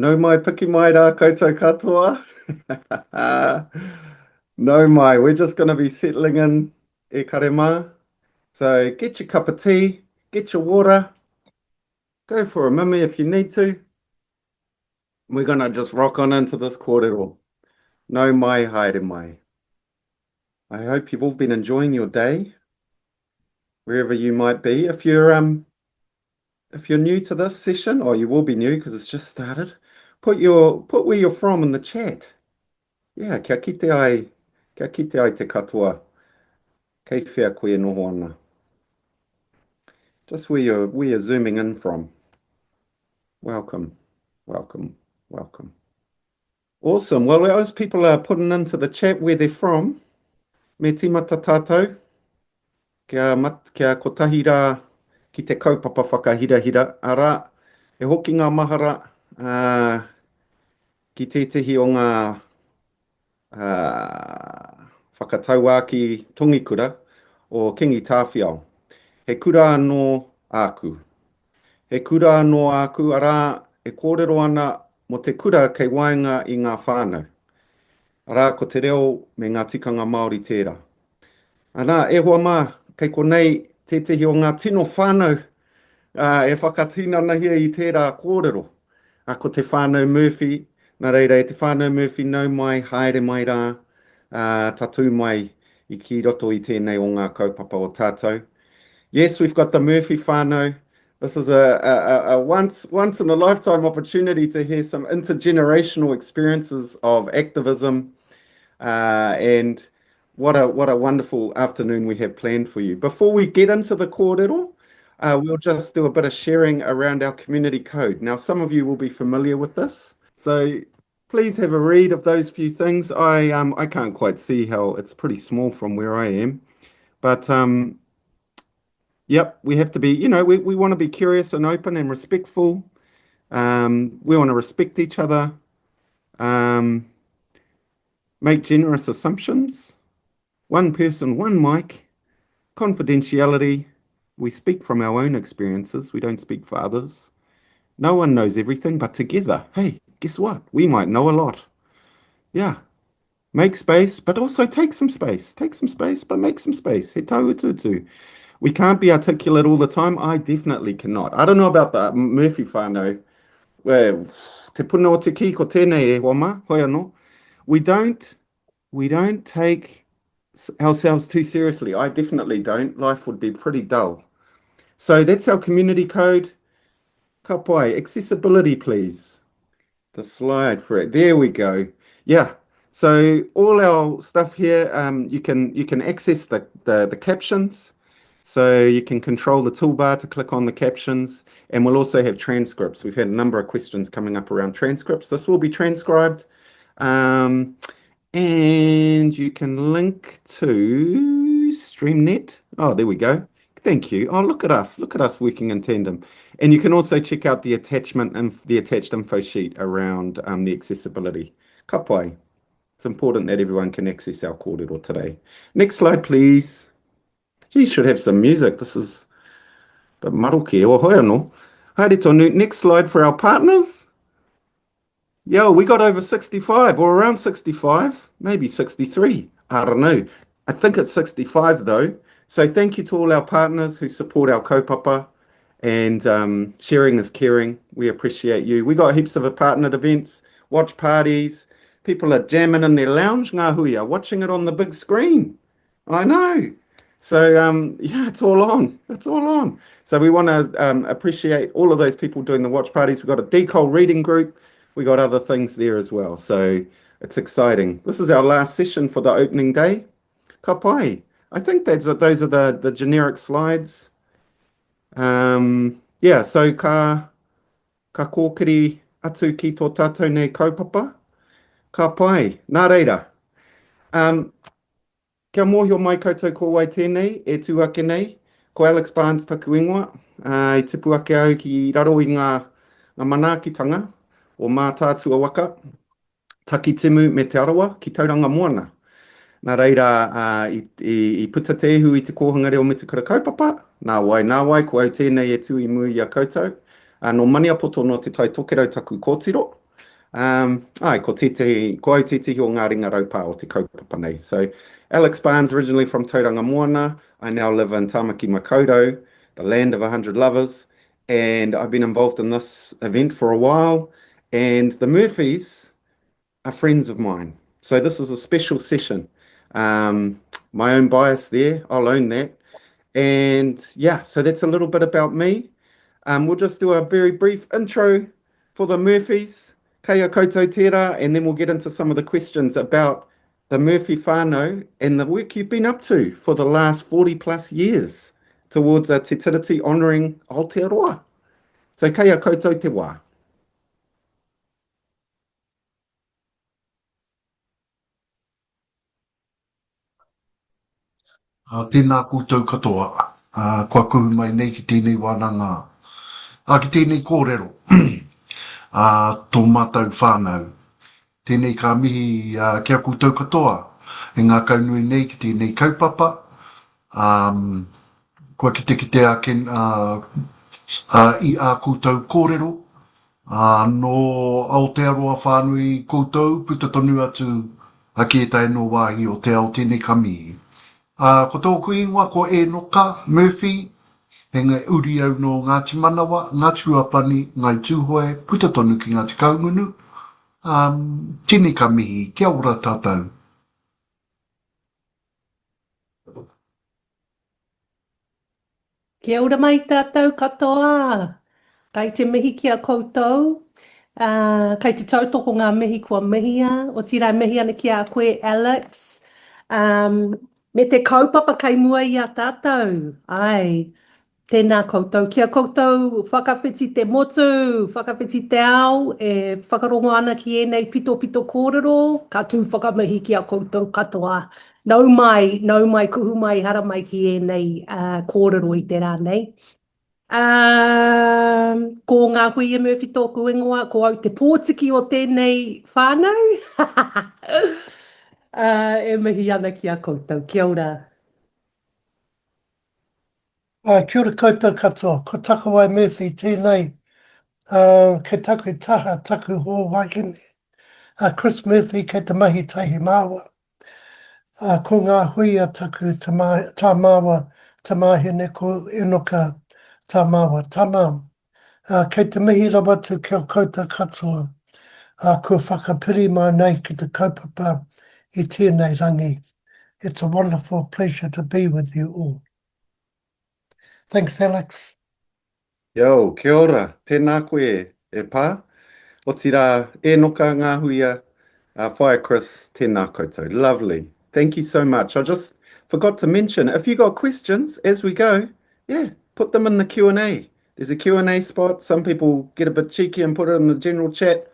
No mai piki mai rā koutou katoa. No mai, we're just going to be settling in e karema. So get your cup of tea, get your water, go for a mimi if you need to. We're going to just rock on into this kōrero. No mai, haere mai. I hope you've all been enjoying your day, wherever you might be. If you're new to this session, or you will be new because it's just started, put where you're from in the chat. Yeah, kia kite ai te katoa. Kei whea koe noho ana. Just where you're zooming in from. Welcome, welcome, welcome. Awesome. Well, as people are putting into the chat where they're from, me tīmata tātou, kia kotahi rā ki te kaupapa whakahirahira. Ara, e hoki ngā mahara ki tētahi o ngā whakatauā ki tongikura o Kingi Tāwhiao. He kura anō āku. He kura anō āku, arā e kōrero ana mo te kura kei waenga i ngā whānau. Arā ko te reo me ngā tikanga Māori tērā. Anā, e hoa mā, kei konei tētahi o ngā tino whānau e whakatinana hia i tērā kōrero. A ko te whānau Murphy, nā reira e te whānau Murphy nau mai, haere mai rā, tatu mai i ki roto i tēnei o ngā kaupapa o tātou. Yes, we've got the Murphy whānau. This is a once in a lifetime opportunity to hear some intergenerational experiences of activism, and what a wonderful afternoon we have planned for you. Before we get into the kōrero, we'll just do a bit of sharing around our community code. Now, some of you will be familiar with this, so please have a read of those few things. I can't quite see how it's pretty small from where I am, but yep, we have to be, we want to be curious and open and respectful. We want to respect each other, make generous assumptions. One person, one mic, confidentiality. We speak from our own experiences. We don't speak for others. No one knows everything, but together, hey, guess what? We might know a lot. Yeah. Make space, but also take some space. Take some space, but make some space. He tau ututu. We can't be articulate all the time. I definitely cannot. I don't know about the Murphy whānau. Well, te puna o te ki ko tēnei e wama, hoi anō. We don't take ourselves too seriously. I definitely don't. Life would be pretty dull. So that's our community code. Ka pai, accessibility, please. The slide for it. There we go. Yeah. So all our stuff here, you can access the captions. So you can control the toolbar to click on the captions, and we'll also have transcripts. We've had a number of questions coming up around transcripts. This will be transcribed, and you can link to StreamNet. Oh, there we go. Thank you. Oh, look at us working in tandem. And you can also check out the attachment and the attached info sheet around the accessibility. Ka pai. It's important that everyone can access our kōrero today. Next slide, please. You should have some music. This is the maroke o hoi anō. Haere tonu. Next slide for our partners. Yeah, we got over 65 or around 65, maybe 63. I don't know. I think it's 65 though. So thank you to all our partners who support our kaupapa, and sharing is caring. We appreciate you. We got heaps of partnered events, watch parties. People are jamming in their lounge, Ngahuia, watching it on the big screen. I know. So, yeah, it's all on. It's all on. So we want to appreciate all of those people doing the watch parties. We've got a decol reading group. We got other things there as well. So it's exciting. This is our last session for the opening day. Ka pai. I think those are the generic slides. Yeah, so ka kōkiri atu ki tō tātou nei kaupapa. Ka pai. Nā reira. Kia mōhio mai koutou ko wai tēnei, e tūake nei, ko Alex Barnes taku ingoa, i tupu ake au ki raro i ngā manaakitanga o mā tātua waka, taki timu me te arawa ki tauranga moana. Nā reira, i puta te ehu i te kōhanga reo me te kura kaupapa, nā wai, ko au tēnei e tui mui a koutou, no mani apoto no te tai tokerau taku kōtiro, Ko au titihi o ngā ringa raupā o te kaupapa nei. So, Alex Barnes, originally from Tauranga Moana. I now live in Tamaki Makaurau, the land of 100 lovers. And I've been involved in this event for a while. And the Murphys are friends of mine. So this is a special session. My own bias there, I'll own that. And yeah, so that's a little bit about me. We'll just do a very brief intro for the Murphys, kia koutou tērā, and then we'll get into some of the questions about the Murphy whānau and the work you've been up to for the last 40 plus years towards a te tiriti honouring Aotearoa. So kia koutou te wā. Tēnā koutou katoa. Kua kuhu mai nei ki tēnei wānanga. Ki tēnei kōrero. Tō mātou whānau. Tēnei ka mihi kia koutou katoa. E ngā kaunui nei ki tēnei kaupapa. Kua kite ken i a koutou kōrero. No Aotearoa whānui koutou puta tonu atu ki e tai no wāhi o te ao tēnei ka mihi. Ko tōku ingoa ko Enoka Murphy, he ngai uri au no Ngāti Manawa, Ngāti Ruapani, ngai tūhoe, puta tonu ki Ngāti Kaungunu. Tēnei ka mihi, kia ora tātou. Kia ora mai tātou katoa. Kai te mihi kia koutou. Kai te tautoko ngā mihi kua mihia. O tira mihi ana kia a koe Alex. Me te kaupapa kai mua i a tātou. Ai, tēnā koutou. Kia koutou whakawhiti te motu, whakawhiti te ao, e whakarongo ana ki enei pito kōrero. Ka tū whakamihi kia koutou katoa. Nau mai, kuhu mai, hara mai ki enei kōrero i te rānei. Ko Ngahuia Murphy tōku ingoa, ko au te pōtiki o tēnei whānau. E mihi ana ki a koutou. Kia ora. Kia ora koutou katoa. Ko Takawai Murphy tēnei. Ke taku taha, taku ho waikene. Chris Murphy ke te mahi tahi māua. Ko Ngahuia taku tā māua tamahine ko Enoka tā māua tamam. Kei te mihi rawatu kia koutou katoa. Ko whakapiri mai nei ki te kaupapa I tēnei rangi. It's a wonderful pleasure to be with you all. Thanks, Alex. Yo, kia ora, tēnā koe e pā. O tira Enoka Ngahuia, whai Chris, tēnā koutou. Lovely. Thank you so much. I just forgot to mention, if you got questions as we go, yeah, put them in the Q&A. There's a Q&A spot. Some people get a bit cheeky and put it in the general chat.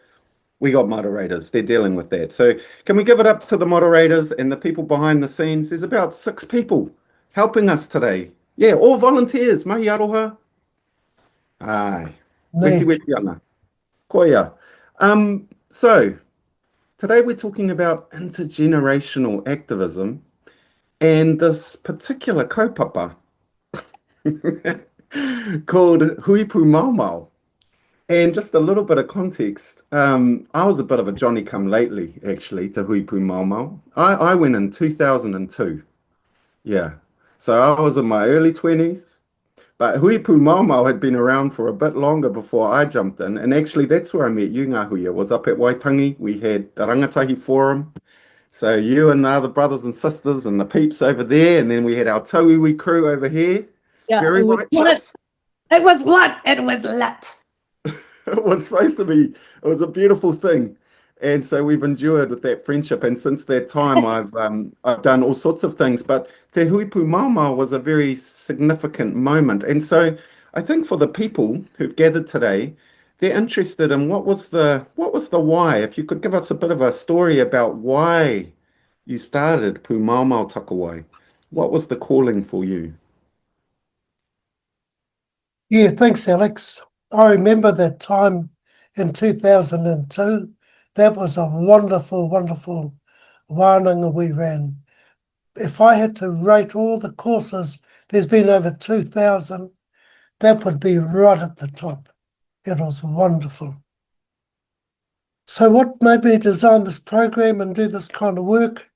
We got moderators. They're dealing with that. So can we give it up to the moderators and the people behind the scenes? There's about 6 people helping us today. Yeah, all volunteers. Mahi aroha. Ai. Weti ana. Koia. So today we're talking about intergenerational activism and this particular kaupapa called Hui Pumaomao. And just a little bit of context, I was a bit of a Johnny-come-lately, actually, to Hui Pumaomao. I went in 2002. Yeah. So I was in my early 20s. But Hui Pumaomao had been around for a bit longer before I jumped in. And actually, that's where I met you, Ngahuia, was up at Waitangi. We had the Rangatahi Forum. So you and the other brothers and sisters and the peeps over there. And then we had our Tauiwi crew over here. Yeah, Very righteous. It was lit. It was lit. It was supposed to be, it was a beautiful thing. And so we've endured with that friendship. And since that time, I've done all sorts of things. But Te Hui Pumaomao was a very significant moment. And so I think for the people who've gathered today, they're interested in what was the why. If you could give us a bit of a story about why you started Pumaomao Takawai. What was the calling for you? Yeah, thanks, Alex. I remember that time in 2002. That was a wonderful, wonderful wānanga we ran. If I had to rate all the courses, there's been over 2,000, that would be right at the top. It was wonderful. So what made me design this program and do this kind of work?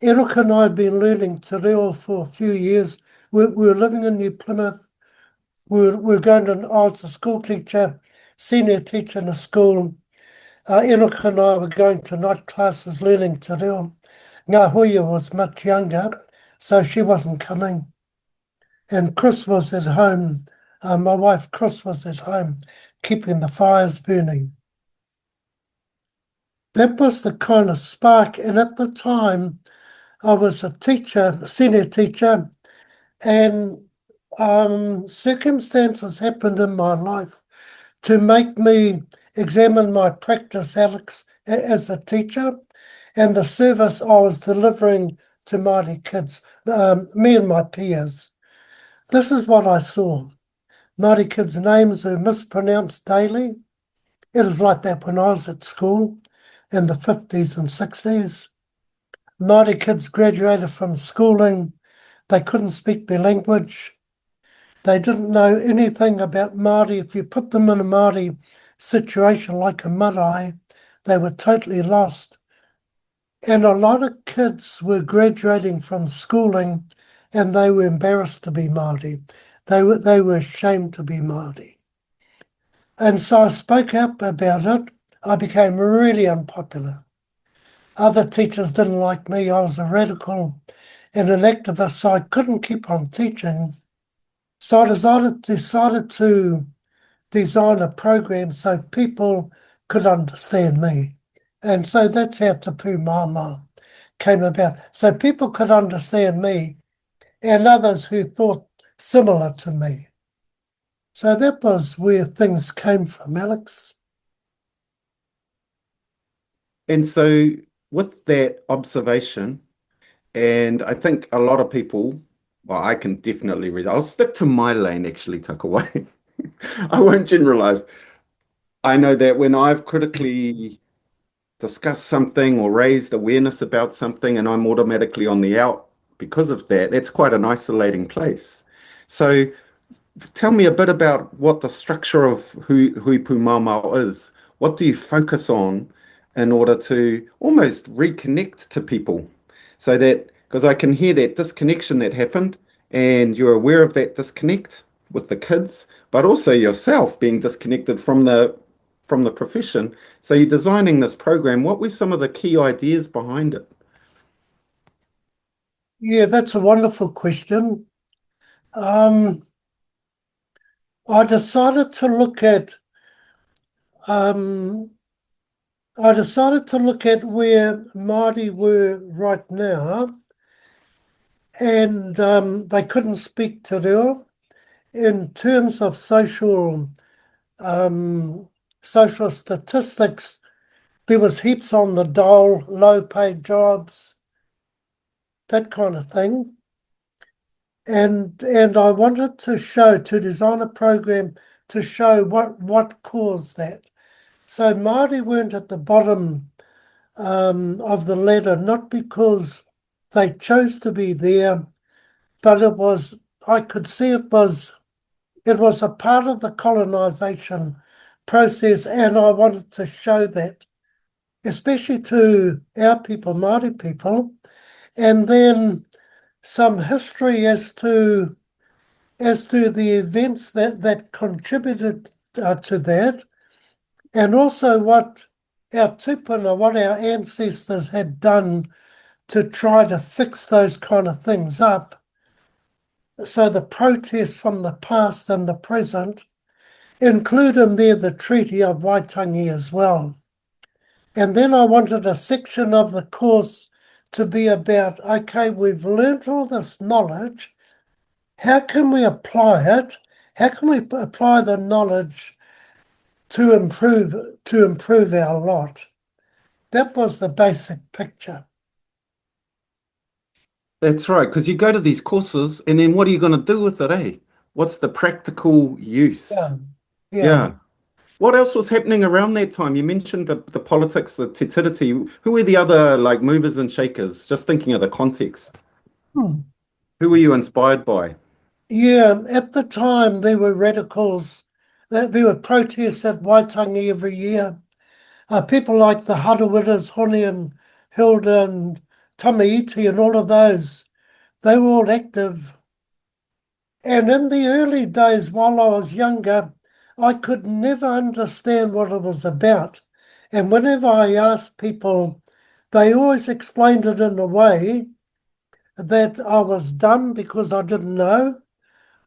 Enoka and I had been learning te reo for a few years. We were living in New Plymouth. We were going to, I was a school teacher, senior teacher in a school. Enoka and I were going to night classes learning te reo. Ngahuia was much younger, so she wasn't coming. And Chris was at home, my wife Chris was at home, keeping the fires burning. That was the kind of spark, and at the time I was a teacher, a senior teacher, and circumstances happened in my life to make me examine my practice, Alex, as a teacher, and the service I was delivering to Māori kids, me and my peers. This is what I saw. Māori kids' names are mispronounced daily. It was like that when I was at school in the 50s and 60s. Māori kids graduated from schooling. They couldn't speak their language. They didn't know anything about Māori. If you put them in a Māori situation like a marae, they were totally lost. And a lot of kids were graduating from schooling and they were embarrassed to be Māori. They were ashamed to be Māori. And so I spoke up about it. I became really unpopular. Other teachers didn't like me. I was a radical and an activist, so I couldn't keep on teaching. So I decided to design a program so people could understand me. And so that's how Te Pumaomao came about. So people could understand me and others who thought similar to me. So that was where things came from, Alex. And so with that observation, and I think a lot of people, well, I can definitely read. I'll stick to my lane, actually, Takawai. I won't generalize. I know that when I've critically discussed something or raised awareness about something and I'm automatically on the out because of that, that's quite an isolating place. So tell me a bit about what the structure of Hui Pumaomao is. What do you focus on in order to almost reconnect to people? So that, because I can hear that disconnection that happened, and you're aware of that disconnect with the kids, but also yourself being disconnected from the profession. So you're designing this program. What were some of the key ideas behind it? Yeah, that's a wonderful question. I decided to look at where Māori were right now, and they couldn't speak te reo. In terms of social statistics, there was heaps on the dole, low-paid jobs, that kind of thing. And I wanted to design a program to show what caused that. So Māori weren't at the bottom of the ladder, not because they chose to be there, but I could see it was a part of the colonization process, and I wanted to show that, especially to our people, Māori people, and then some history as to the events that contributed to that, and also what our tupuna, what our ancestors had done to try to fix those kind of things up. So the protests from the past and the present include in there the Treaty of Waitangi as well. And then I wanted a section of the course to be about, okay, we've learnt all this knowledge. How can we apply it? How can we apply the knowledge to improve our lot? That was the basic picture. That's right, because you go to these courses and then what are you going to do with it, eh? What's the practical use? Yeah. What else was happening around that time? You mentioned the politics, the te tiriti. Who were the other like movers and shakers? Just thinking of the context. Who were you inspired by? Yeah, at the time there were radicals. There were protests at Waitangi every year. People like the Harawitas, Hone and Hilda and Tamaiti and all of those, they were all active. And in the early days, while I was younger, I could never understand what it was about. And whenever I asked people, they always explained it in a way that I was dumb because I didn't know,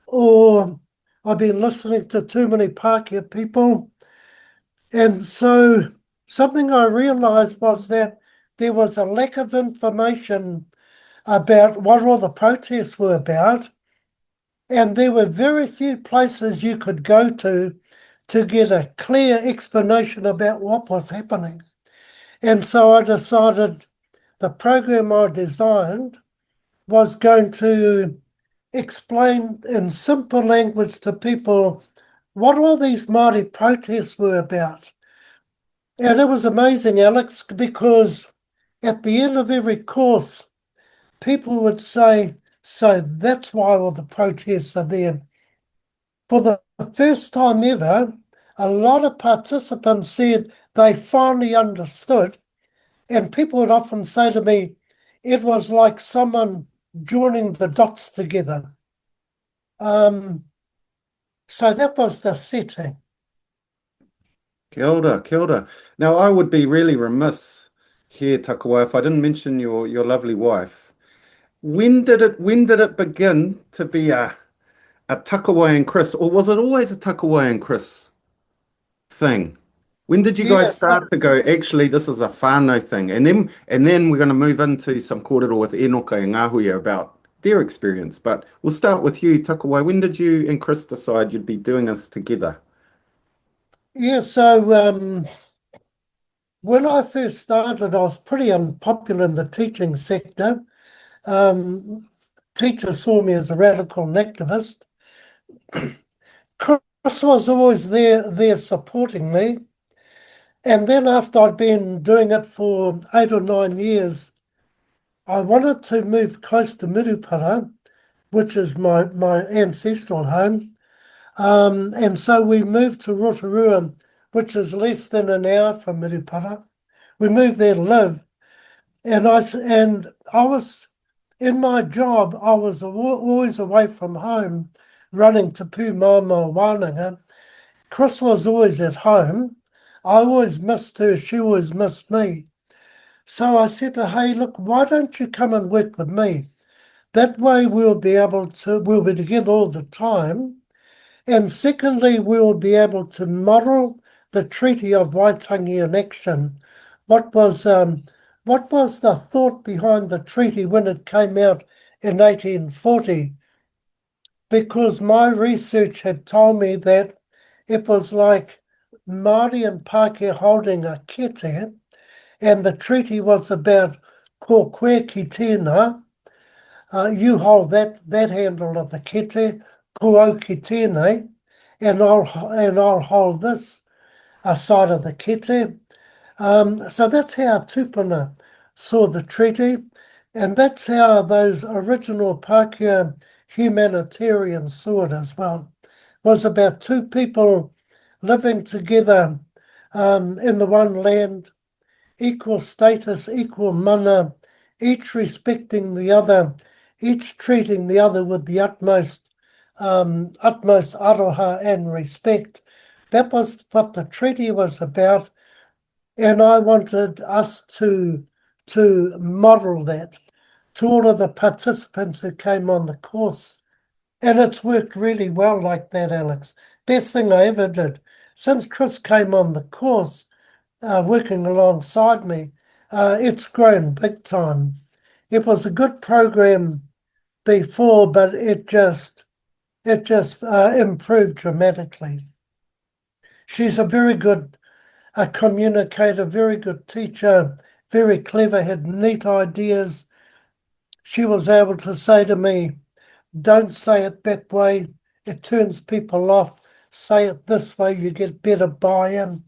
or I've been listening to too many Pākehā people. And so something I realised was that there was a lack of information about what all the protests were about, and there were very few places you could go to get a clear explanation about what was happening. And so I decided the program I designed was going to explain in simple language to people what all these Māori protests were about. And it was amazing, Alex, because at the end of every course, people would say, so that's why all the protests are there. For the first time ever, a lot of participants said they finally understood, and people would often say to me, it was like someone joining the dots together. So that was the setting. Kia ora, kia ora. Now, I would be really remiss here, Takawai, if I didn't mention your lovely wife. When did it begin to be a Takawai and Chris, or was it always a Takawai and Chris thing? When did you guys start to go, actually, this is a whānau thing? And then we're going to move into some kōrero with Enoka and Ngahuia about their experience. But we'll start with you, Takawai. When did you and Chris decide you'd be doing this together? Yeah, so when I first started, I was pretty unpopular in the teaching sector. Teachers saw me as a radical and activist. Chris was always there supporting me. And then after I'd been doing it for 8 or 9 years, I wanted to move close to Mirupara, which is my ancestral home. And so we moved to Rotorua, which is less than an hour from Mirupara. We moved there to live. And I was in my job, I was always away from home, running to Pumaomao wānanga. Chris was always at home. I always missed her. She always missed me. So I said to her, hey, look, why don't you come and work with me? That way we'll be together all the time. And secondly, we'll be able to model the Treaty of Waitangi in action. What was the thought behind the treaty when it came out in 1840? Because my research had told me that it was like Māori and Pākehā holding a kete, and the treaty was about ko koe ki tēnā, you hold that handle of the kete, ko au ki tēnei, and I'll hold this side of the kete. So that's how Tupuna saw the treaty, and that's how those original Pākehā humanitarians saw it as well. It was about two people living together in the one land, equal status, equal mana, each respecting the other, each treating the other with the utmost aroha and respect. That was what the treaty was about, and I wanted us to model that to all of the participants who came on the course. And it's worked really well like that, Alex. Best thing I ever did. Since Chris came on the course, working alongside me, it's grown big time. It was a good program before, but it just improved dramatically. She's a very good communicator, very good teacher, very clever, had neat ideas. She was able to say to me, don't say it that way, it turns people off. Say it this way, you get better buy-in.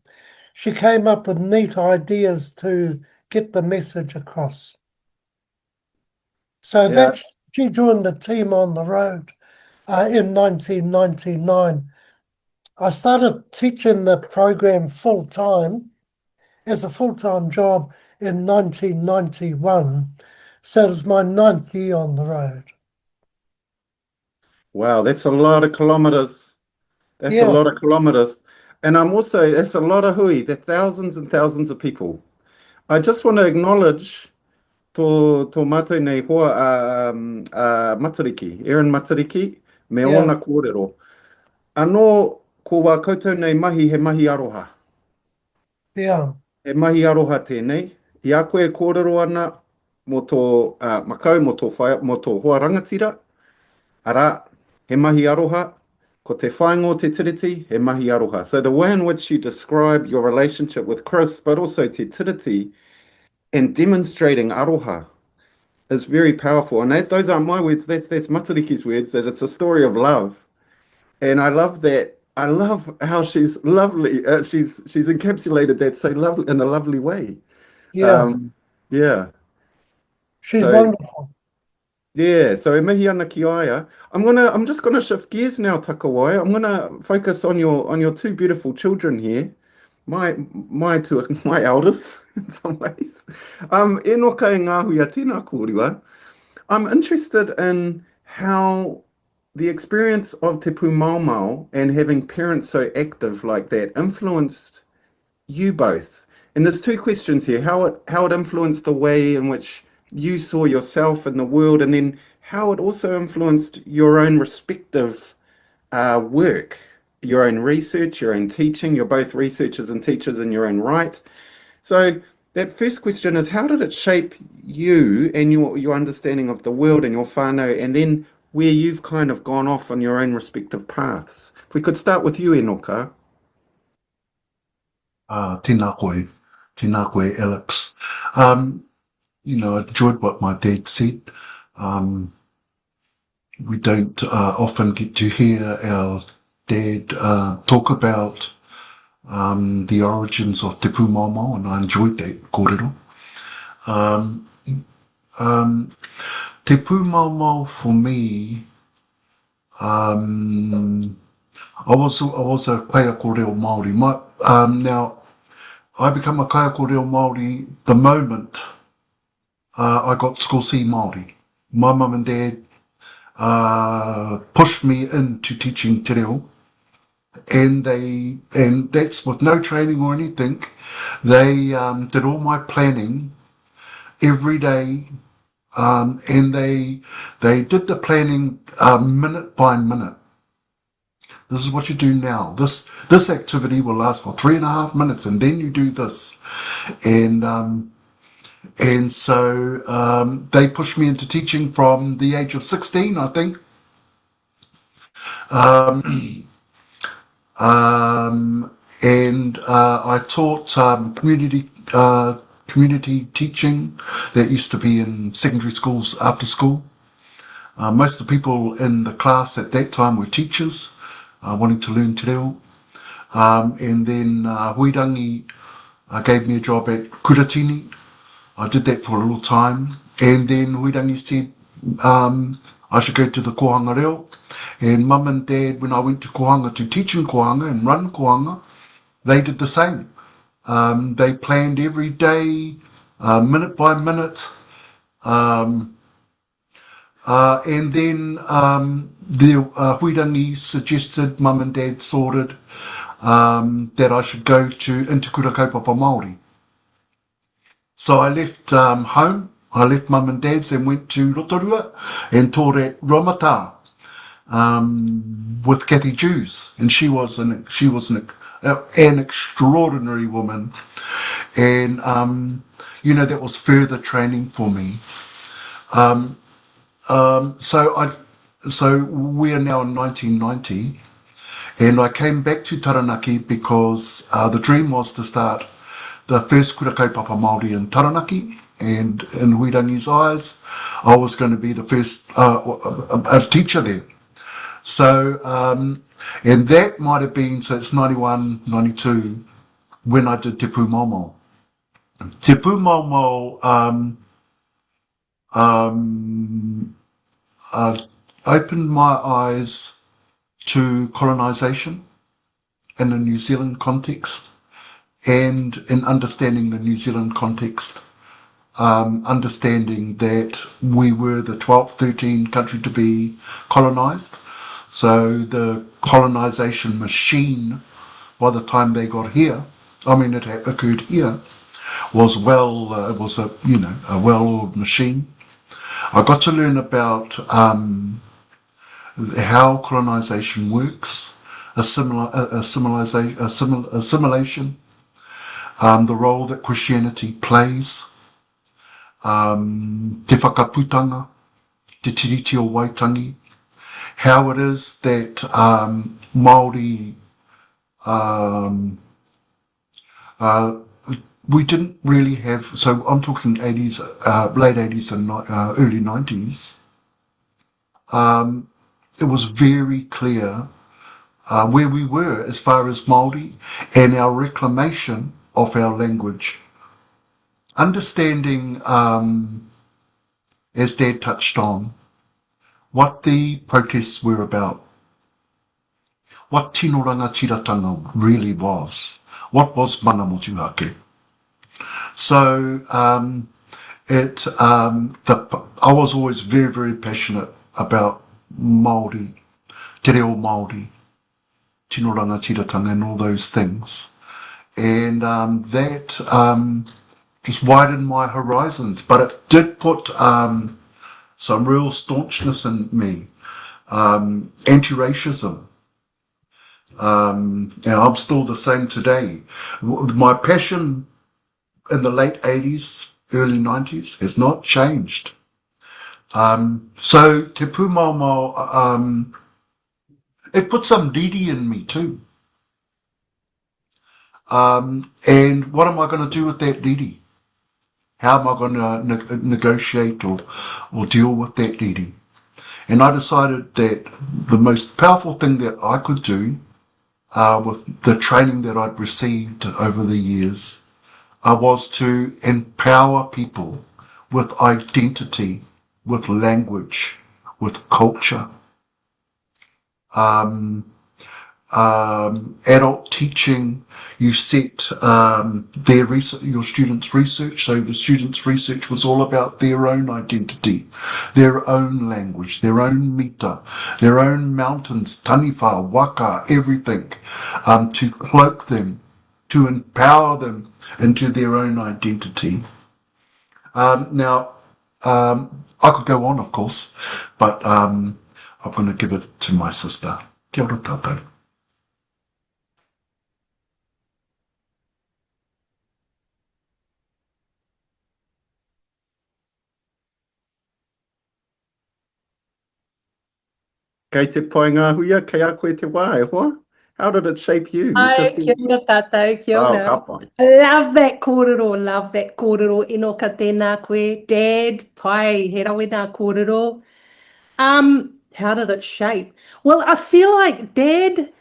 She came up with neat ideas to get the message across. So she joined the team on the road in 1999. I started teaching the program full time as a full-time job in 1991. So it was my 9th year on the road. Wow, that's a lot of kilometers. That's a Yeah, lot of kilometers. And I'm also, that's a lot of hui. There are thousands and thousands of people. I just want to acknowledge tō mātou nei hoa Matariki, Aaron Matariki, me yeah, ona kōrero. Anō ko wā koutou nei mahi he mahi aroha. yeah, He mahi aroha tēnei. I a koe kōrero ana mo tō makau, mo tō hoa rangatira. Ara, he mahi aroha. Ko te whāingo te tiriti, he mahi aroha. So the way in which you describe your relationship with Chris, but also te tiriti, and demonstrating aroha is very powerful. And those aren't my words, that's Matariki's words, that it's a story of love. And I love that. I love how she's lovely. She's encapsulated that so lovely in a lovely way. yeah. Yeah. She's So wonderful. yeah. So e mihi ana ki aia. I'm just gonna shift gears now, Takawai. I'm gonna focus on your two beautiful children here. My two my elders in some ways. Enoka e Ngahuia tēnā kōrua. I'm interested in how the experience of Te Pumaomao and having parents so active like that influenced you both. And there's two questions here: how it influenced the way in which you saw yourself in the world, and then how it also influenced your own respective work, your own research, your own teaching. You're both researchers and teachers in your own right. So that first question is, how did it shape you and your understanding of the world and your whānau, and then where you've kind of gone off on your own respective paths? If we could start with you, Enoka. Tēnā koe, Alex. You know, I enjoyed what my dad said. We don't often get to hear our dad talk about the origins of Te Pumaomao, and I enjoyed that kōrero. Te Pumaomao for me, I was a Kaikōrerō Māori. Now, I became a Kaikōrerō Māori the moment I got school C Māori. My mum and dad pushed me into teaching te reo, and that's with no training or anything. They did all my planning every day, and they did the planning minute by minute. This is what you do now. This activity will last for 3.5 minutes, and then you do this. And so they pushed me into teaching from the age of 16, I think. And I taught community teaching that used to be in secondary schools after school. Most of the people in the class at that time were teachers wanting to learn te reo. And then Huirangi gave me a job at Kuratini. I did that for a little time. And then Huirangi said I should go to the kohanga reo. And mum and dad, when I went to kohanga to teach in kohanga and run kohanga, they did the same. They planned every day, minute by minute. And then the Huirangi suggested, mum and dad sorted, that I should go to Intergenerational Māori. So I left home, I left mum and dad's and went to Rotorua and taught at Ramata with Kathy Jews, and she was an extraordinary woman, and that was further training for me. So we are now in 1990, and I came back to Taranaki because the dream was to start the first kura kaupapa Māori in Taranaki, and in Huirangi's eyes, I was going to be the first a teacher there. So, and that might have been, so it's 91, 92, when I did Te Pumaomao. Te Pumaomao opened my eyes to colonisation in a New Zealand context. and in understanding the New Zealand context, understanding that we were the 12th, 13th country to be colonised. So the colonisation machine, by the time they got here, I mean, it occurred here, was it was a well-oiled machine. I got to learn about how colonisation works, assimilation, the role that Christianity plays, te whakaputanga, te tiriti o Waitangi, how it is that Māori we didn't really have, so I'm talking 80s, late 80s and early 90s. It was very clear where we were as far as Māori and our reclamation of our language. Understanding, as Dad touched on, what the protests were about, what tino rangatiratanga really was, what was mana motuhake. So I was always very, very passionate about Māori, Te Ao Māori, tino rangatiratanga and all those things. And that just widened my horizons, but it did put some real staunchness in me, anti-racism. And I'm still the same today. My passion in the late 80s, early 90s has not changed. So Te Pumaomao, it put some Didi in me too. And what am I going to do with that Didi? How am I going to negotiate or deal with that Didi? And I decided that the most powerful thing that I could do with the training that I'd received over the years was to empower people with identity, with language, with culture. Adult teaching, you set your students' research. So the students' research was all about their own identity, their own language, their own mita, their own mountains, taniwha, waka, everything, to cloak them, to empower them into their own identity. Now, I could go on, of course, but I'm going to give it to my sister. Kia ora tātou. Kei te pai Ngahuia, kei a koe te wā, e hoa? How did it shape you? Ai, kia ora tātou, kia Oh, ora. ka pai. Love that kōrero, Enoka tēnā koe. Dad, pai, he rawe nā kōrero. How did it shape? Well, I feel like Dad,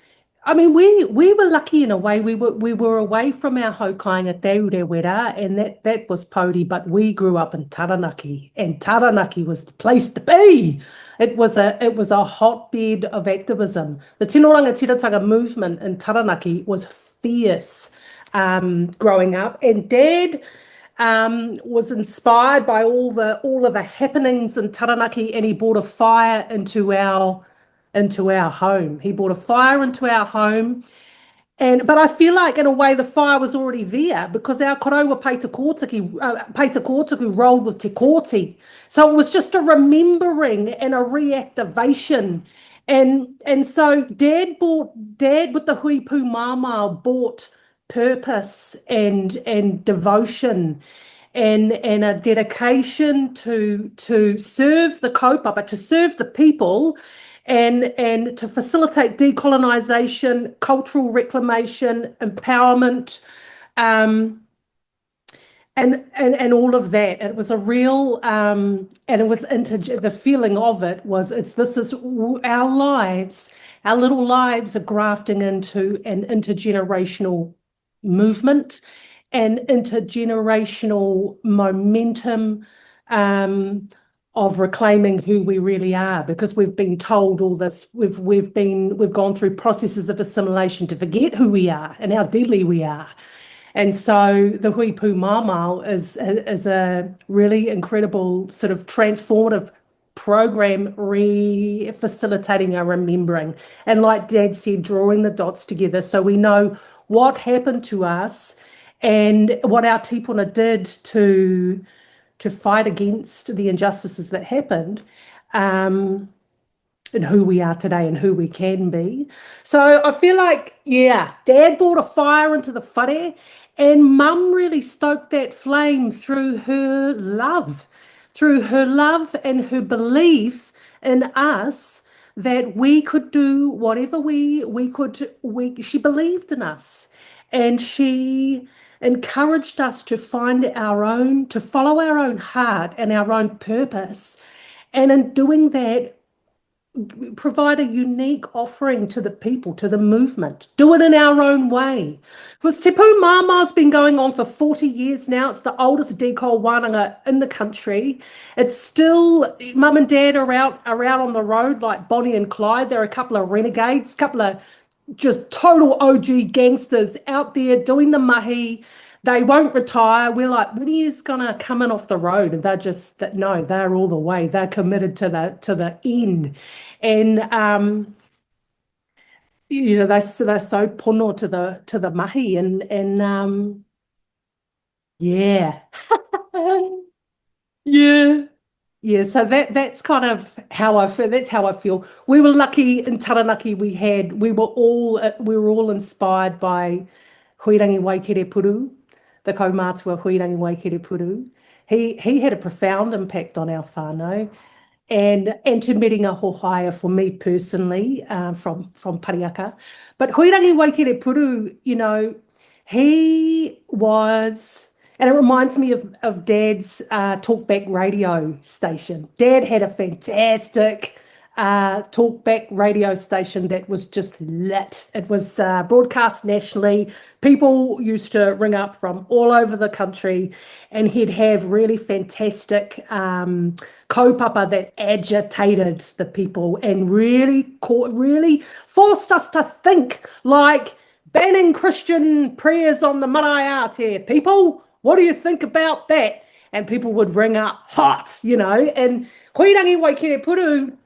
I mean, we were lucky in a way. We were away from our haukainga te urewera, and that was Pōuri, but we grew up in Taranaki, and Taranaki was the place to be. It was a hotbed of activism. The tino rangatiratanga movement in Taranaki was fierce growing up, and Dad was inspired by all of the happenings in Taranaki, and he brought a fire into our home. He brought a fire into our home. But I feel like in a way the fire was already there because our korauwa Peita Kōtuku rolled with te kōti. So it was just a remembering and a reactivation. And so Dad with the hui Pumaomao brought purpose and devotion and a dedication to serve the kaupapa, to serve the people, and to facilitate decolonisation, cultural reclamation, empowerment, and all of that. It was a real, and it was the feeling of it was this is our lives, our little lives are grafting into an intergenerational movement, and intergenerational momentum of reclaiming who we really are, because we've been told all this. We've gone through processes of assimilation to forget who we are and how deadly we are. And so the Hui Pumaomao is a really incredible sort of transformative program facilitating our remembering. And like Dad said, drawing the dots together so we know what happened to us and what our tipuna did to fight against the injustices that happened, and who we are today and who we can be. So I feel like, yeah, Dad brought a fire into the whare, and Mum really stoked that flame through her love and her belief in us that we could do whatever we could. She believed in us, and she encouraged us to find to follow our own heart and our own purpose. And in doing that, provide a unique offering to the people, to the movement. Do it in our own way. Because Te Pumaomao's been going on for 40 years now. It's the oldest decol wānanga in the country. It's still, Mum and Dad are out on the road like Bonnie and Clyde. There are a couple of renegades, a couple of just total OG gangsters out there doing the mahi. They won't retire. We're like, when are you going to come in off the road? And they're just, no, they're all the way. They're committed to the end. And, they're so pono to the mahi. And yeah. Yeah. Yeah, so that's kind of how I feel. That's how I feel. We were lucky in Taranaki. We were all inspired by Huirangi Waikereputu, the kaumātua Huirangi Waikereputu. He had a profound impact on our whānau, and Te Miringa Hohaia for me personally, from Pariaka. But Huirangi Waikereputu, he was. And it reminds me of Dad's talkback radio station. Dad had a fantastic talkback radio station that was just lit. It was broadcast nationally. People used to ring up from all over the country, and he'd have really fantastic kaupapa that agitated the people and really forced us to think, like banning Christian prayers on the marae ate, people. What do you think about that? And people would ring up hot, and Huirangi Waikereputu,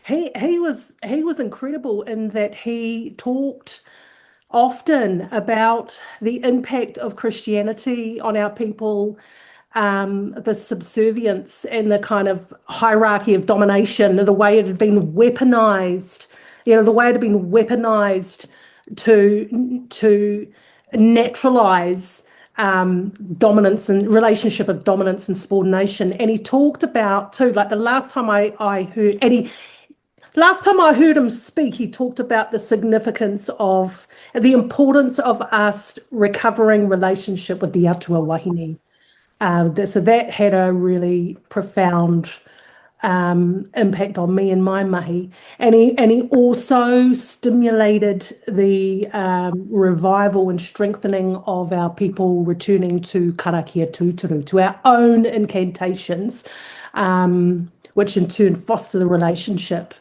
he was incredible in that he talked often about the impact of Christianity on our people, the subservience and the kind of hierarchy of domination, the way it had been weaponized, to naturalize dominance and relationship of dominance and subordination. And he talked about too, like the last time I heard him speak, he talked about the significance of the importance of us recovering relationship with the atua wahine. So that had a really profound impact on me and my mahi, and he also stimulated the revival and strengthening of our people returning to karakia tūturu, to our own incantations, which in turn foster the relationship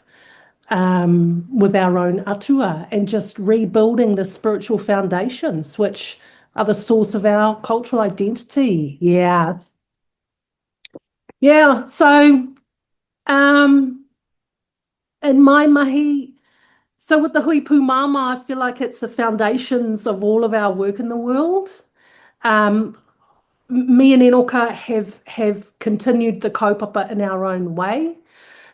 with our own atua, and just rebuilding the spiritual foundations which are the source of our cultural identity. So in my mahi, so with the Hui Pumaomao, I feel like it's the foundations of all of our work in the world. Me and Enoka have continued the kaupapa in our own way.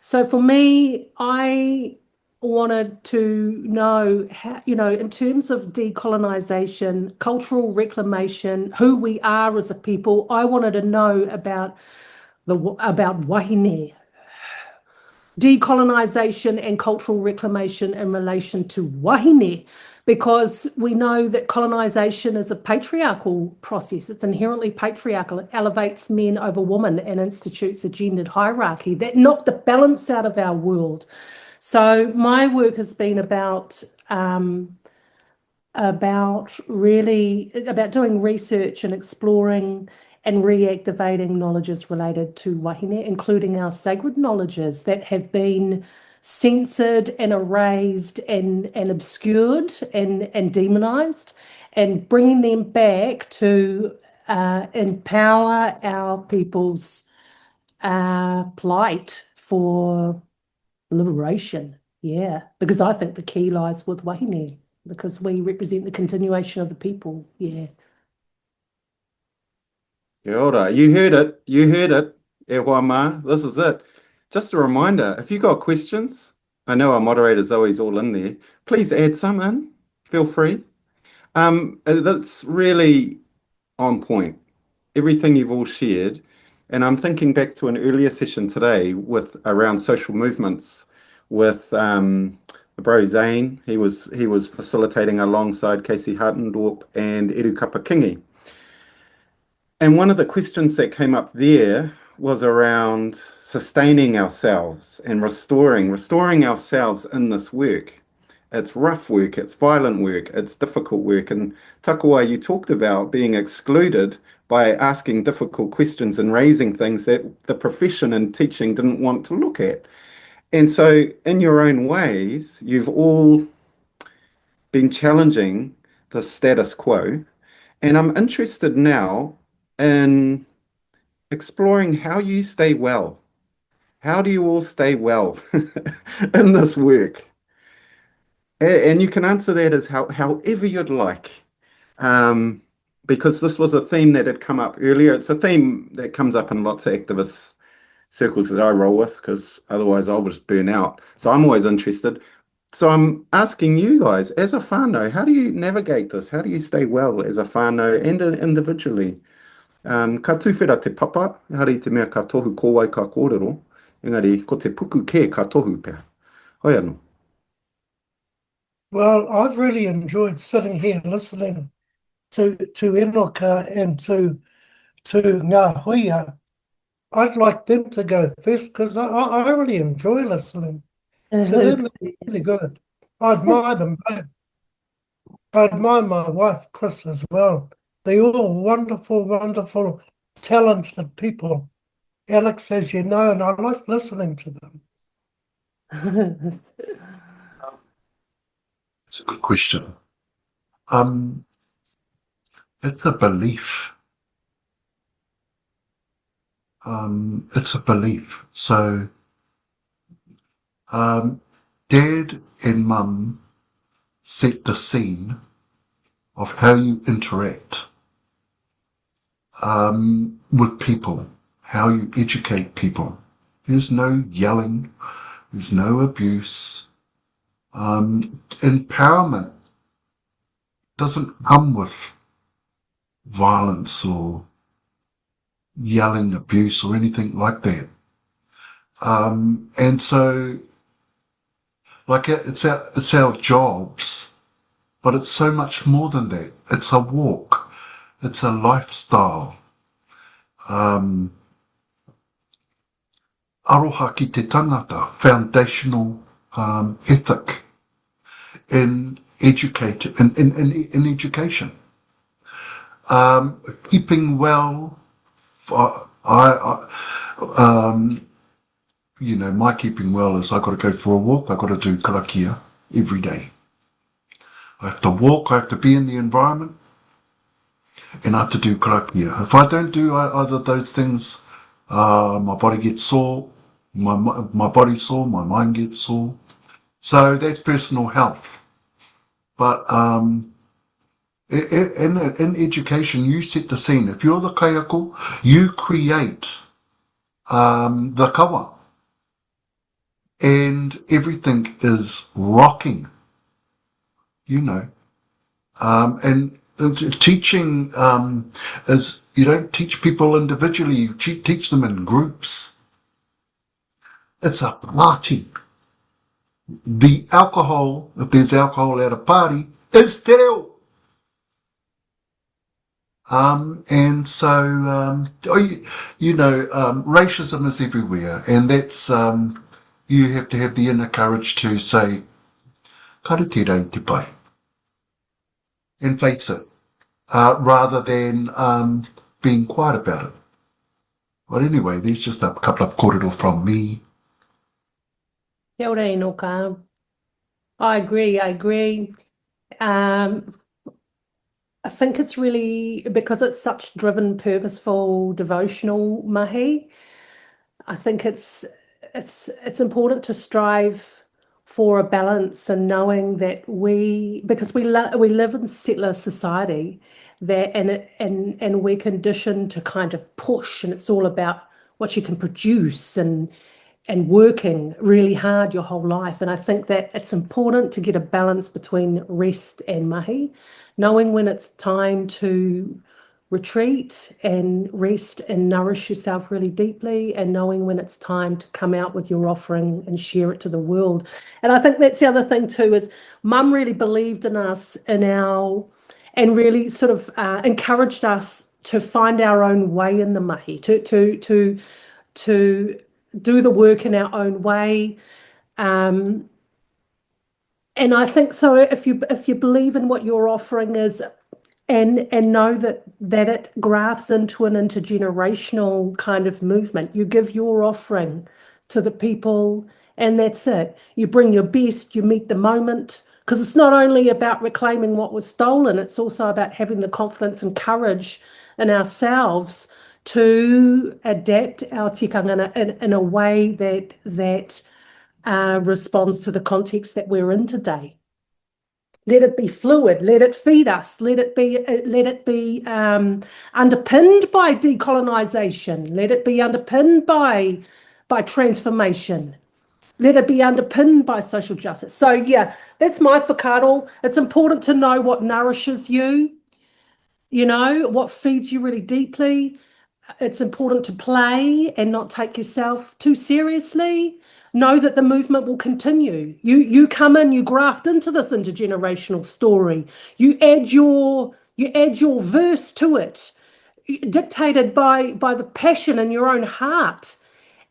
So for me, I wanted to know how, in terms of decolonization, cultural reclamation, who we are as a people, I wanted to know about wahine, decolonization and cultural reclamation in relation to wahine, because we know that colonization is a patriarchal process. It's inherently patriarchal. It elevates men over women and institutes a gendered hierarchy that knocked the balance out of our world. So my work has been about doing research and exploring and reactivating knowledges related to wahine, including our sacred knowledges that have been censored and erased and obscured and demonized, and bringing them back to empower our people's plight for liberation. Yeah, because I think the key lies with wahine, because we represent the continuation of the people. Yeah. Kia ora. You heard it. You heard it. E hoa mā. This is it. Just a reminder, if you got questions, I know our moderator's always all in there. Please add some in. Feel free. That's really on point. Everything you've all shared. And I'm thinking back to an earlier session today with around social movements with the bro Zane. He was facilitating alongside Casey Hartendorp and Eru Kapakingi. And one of the questions that came up there was around sustaining ourselves and restoring ourselves in this work. It's rough work, it's violent work, it's difficult work. And Takawai, you talked about being excluded by asking difficult questions and raising things that the profession and teaching didn't want to look at. And so in your own ways, you've all been challenging the status quo. And I'm interested now in exploring how you stay well. How do you all stay well in this work? And you can answer that as however you'd like, because this was a theme that had come up earlier. It's a theme that comes up in lots of activist circles that I roll with, because otherwise I'll just burn out. So I'm always interested. So I'm asking you guys, as a whānau, how do you navigate this? How do you stay well as a whānau and individually? Ka tuwhera te papa, hari te mea ka tohu kōwai Kaikōrerō, engari ko te puku ke ka tohu pēr. Hoi anō. Well, I've really enjoyed sitting here listening to Enoka and to Ngahuia. I'd like them to go first because I really enjoy listening to them. They're really good. I admire them both. I admire my wife, Chris, as well. They're all wonderful, wonderful, talented people. Alex, as you know, and I like listening to them. It's a good question. It's a belief. It's a belief. So, Dad and Mum set the scene of how you interact with people, how you educate people. There's no yelling, there's no abuse. Empowerment doesn't come with violence or yelling, abuse, or anything like that. And so, like, it's our jobs, but it's so much more than that. It's a walk. It's a lifestyle. Aroha ki te tangata, foundational ethic in education. Keeping well, my keeping well is I've got to go for a walk, I've got to do karakia every day. I have to walk, I have to be in the environment, and I have to do karakia. If I don't do either of those things, my body gets sore, my body's sore, my mind gets sore. So that's personal health. But in education, you set the scene. If you're the kaiako, you create the kawa. And everything is rocking, and teaching is, you don't teach people individually, you teach them in groups. It's a party. The alcohol, if there's alcohol at a party, is te reo. And so, racism is everywhere, and that's, you have to have the inner courage to say, kare te rei te pai, and face it, rather than being quiet about it. But anyway, there's just a couple of kōrero from me. Kia ora, Enoka. I agree. I think it's really, because it's such driven, purposeful, devotional mahi, I think it's important to strive for a balance and knowing that because we live in settler society, that and we're conditioned to kind of push, and it's all about what you can produce and working really hard your whole life. And I think that it's important to get a balance between rest and mahi, knowing when it's time to retreat and rest and nourish yourself really deeply, and knowing when it's time to come out with your offering and share it to the world. And I think that's the other thing too, is Mum really believed in us and really sort of encouraged us to find our own way in the mahi, to do the work in our own way. And I think so if you believe in what your offering is, and know that it grafts into an intergenerational kind of movement. You give your offering to the people, and that's it. You bring your best, you meet the moment, because it's not only about reclaiming what was stolen, it's also about having the confidence and courage in ourselves to adapt our tikanga in a way that responds to the context that we're in today. Let it be fluid. Let it feed us. Let it be underpinned by decolonization. Let it be underpinned by transformation. Let it be underpinned by social justice. So yeah, that's my whakaaro. It's important to know what nourishes you. You know, what feeds you really deeply. It's important to play and not take yourself too seriously. Know that the movement will continue. You come in, you graft into this intergenerational story. You add your verse to it, dictated by the passion in your own heart.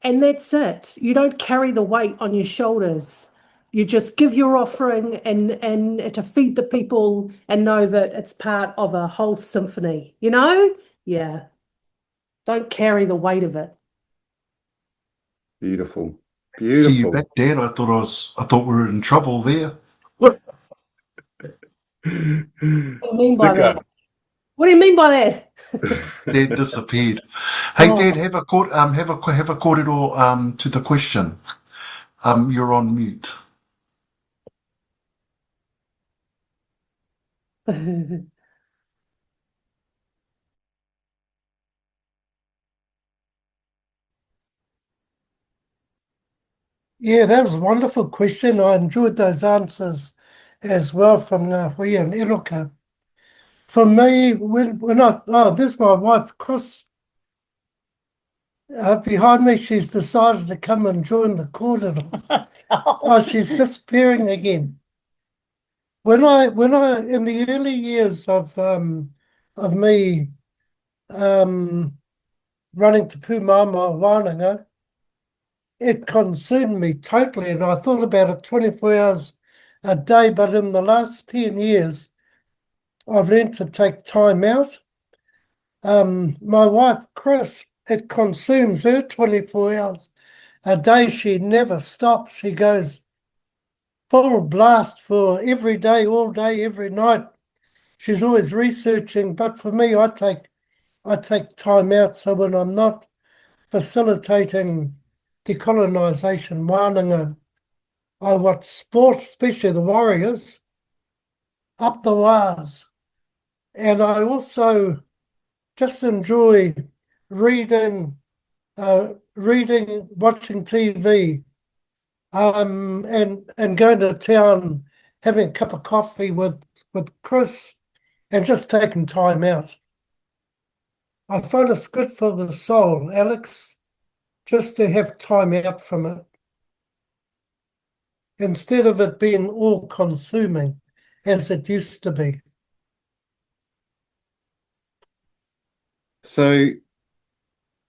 And that's it. You don't carry the weight on your shoulders. You just give your offering and to feed the people, and know that it's part of a whole symphony, you know? Yeah. Don't carry the weight of it. Beautiful. See you back, Dad. I thought we were in trouble there. What? What do you mean by that? What do you mean by that? Dad disappeared. Hey, Oh. Dad, have a kōrero to the question. You're on mute. Yeah, that was a wonderful question. I enjoyed those answers as well from Ngahuia and Enoka. For me, there's my wife, Chris. Behind me, she's decided to come and join the kōrero. Oh, she's disappearing again. When I in the early years of me running to Pumaomao wānanga, it consumed me totally, and I thought about it 24 hours a day. But in the last 10 years, I've learned to take time out. My wife, Chris, it consumes her 24 hours a day. She never stops. She goes full blast for every day, all day, every night. She's always researching. But for me, I take time out, so when I'm not facilitating decolonisation wānanga, I watch sport, especially the Warriors, up the wās. And I also just enjoy reading, watching TV, and going to town, having a cup of coffee with Chris, and just taking time out. I find it's good for the soul, Alex, just to have time out from it, instead of it being all-consuming as it used to be. So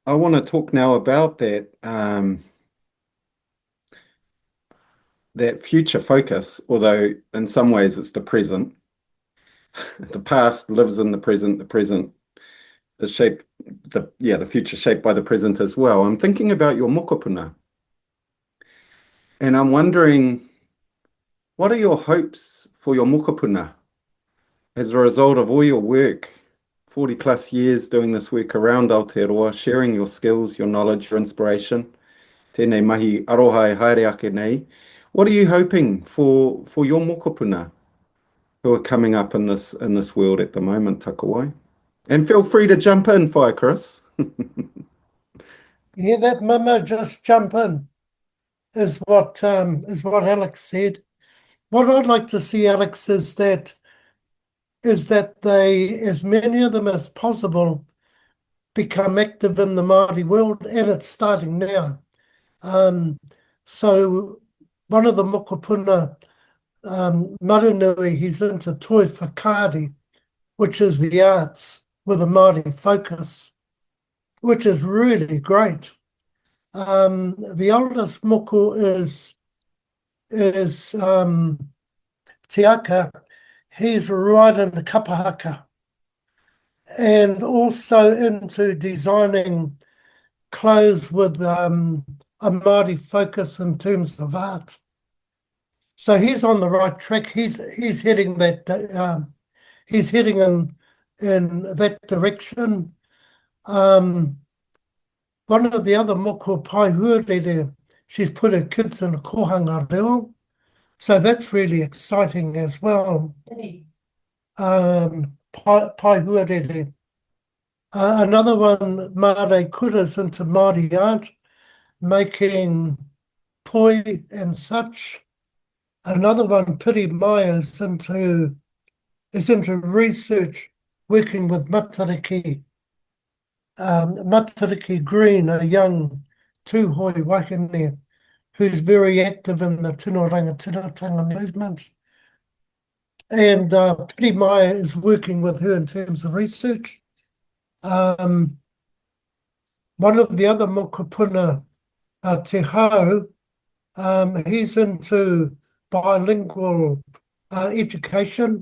I want to talk now about that that future focus, although in some ways it's the present. The past lives in the present is shaped, the future shaped by the present as well. I'm thinking about your mokopuna And I'm wondering, what are your hopes for your mokopuna as a result of all your work, 40 plus years doing this work around Aotearoa, sharing your skills, your knowledge, your inspiration? Tēnei mahi aroha e haere ake nei. What are you hoping for your mokopuna who are coming up in this world at the moment, Takawai? And feel free to jump in, Whai Chris. Yeah, that Momo, just jump in, is what Alex said. What I'd like to see, Alex, is that they, as many of them as possible, become active in the Māori world, and it's starting now. So one of the mokopuna, Marunui, he's into toi whakaari, which is the arts with a Māori focus, which is really great. The oldest moko is Te Aka. He's right in the kapahaka, and also into designing clothes with a Māori focus in terms of art. So he's on the right track. He's heading that. He's heading in that direction. One of the other moko Paihuarere, she's put her kids in a kohanga reo, so that's really exciting as well. Paihuarere. Another one, Mare Kura's into Māori art, making poi and such. Another one, Piri Mai, is into research, working with Matariki. Matariki Green, a young tūhoi wakene, who's very active in the tino rangatiratanga movement. And Piri Mai is working with her in terms of research. One of the other mokopuna, Te Hau, he's into bilingual education.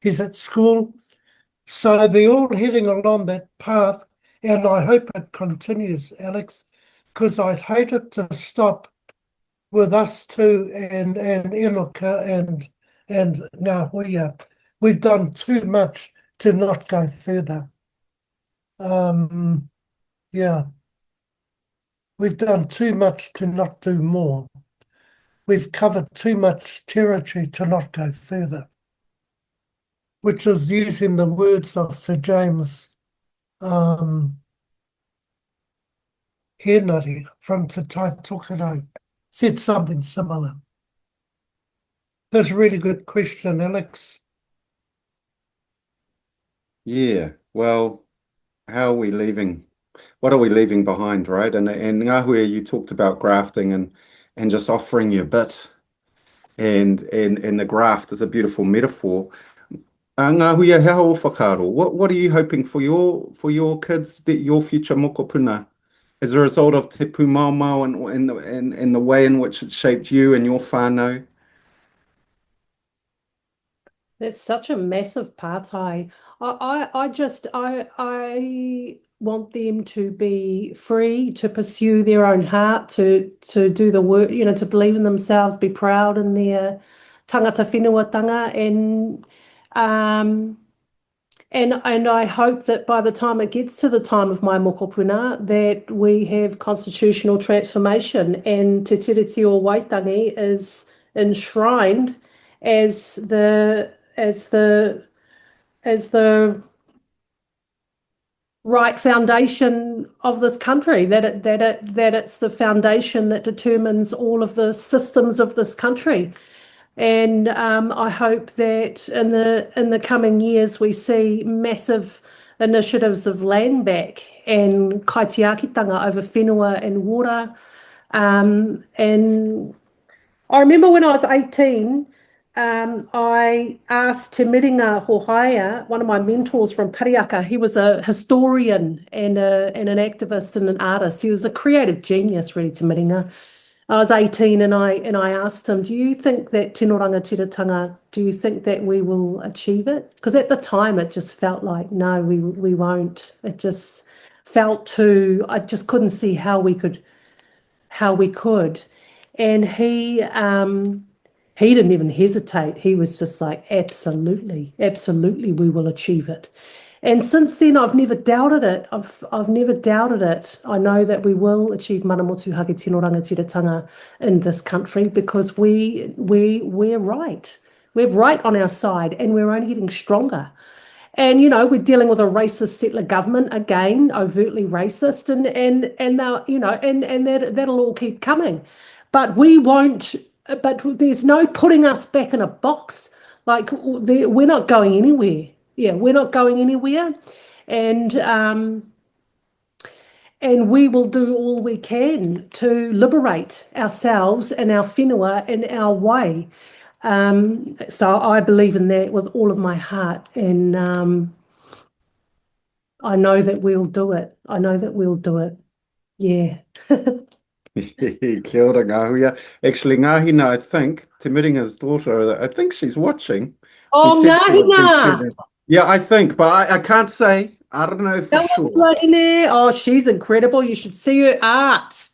He's at school. So they're all heading along that path, and I hope it continues, Alex, because I'd hate it to stop with us two and Enoka and Ngahuia. We've done too much to not go further. Yeah. We've done too much to not do more. We've covered too much territory to not go further, which is using the words of Sir James Henry from Te Taitokerau, said something similar. That's a really good question, Alex. Yeah, well, how are we leaving? What are we leaving behind, right? And Ngahuia, you talked about grafting and just offering your bit, and the graft is a beautiful metaphor. Ngahuia, he hao whakaaro. What are you hoping for your kids, your future mokopuna, as a result of te Pumaomao and the way in which it shaped you and your whānau? That's such a massive partai. I want them to be free to pursue their own heart, to do the work, to believe in themselves, be proud in their tangata whenuatanga, and I hope that by the time it gets to the time of my mokopuna, that we have constitutional transformation and Te Tiriti o Waitangi is enshrined as the right foundation of this country, that it's the foundation that determines all of the systems of this country. And I hope that in the coming years we see massive initiatives of land back and kaitiakitanga over whenua and water. And I remember when I was 18, I asked Te Miringa Hohaia, one of my mentors from Piriaka. He was a historian and an activist and an artist. He was a creative genius, really, Te Miringa. I was 18 and I asked him, do you think that tino rangatiratanga, do you think that we will achieve it? Because at the time it just felt like, no, we won't. It just felt I just couldn't see how we could. And he didn't even hesitate. He was just like, absolutely, absolutely, we will achieve it. And since then, I've never doubted it. I've never doubted it. I know that we will achieve mana motuhake tino rangatiratanga in this country because we're right. We're right on our side, and we're only getting stronger. And you know, we're dealing with a racist settler government again, overtly racist, and now you know, and that'll all keep coming. But we won't. But there's no putting us back in a box. Like we're not going anywhere. Yeah, we're not going anywhere, and we will do all we can to liberate ourselves and our whenua in our way. So I believe in that with all of my heart, and I know that we'll do it. I know that we'll do it. Yeah. Kia ora, Ngahuia. Actually, Ngahina, I think, Te Miringa's daughter, I think she's watching. Oh, She said she would be Ngahina! tuning. Yeah, I think, but I can't say. I don't know for sure. Oh, she's incredible. You should see her art.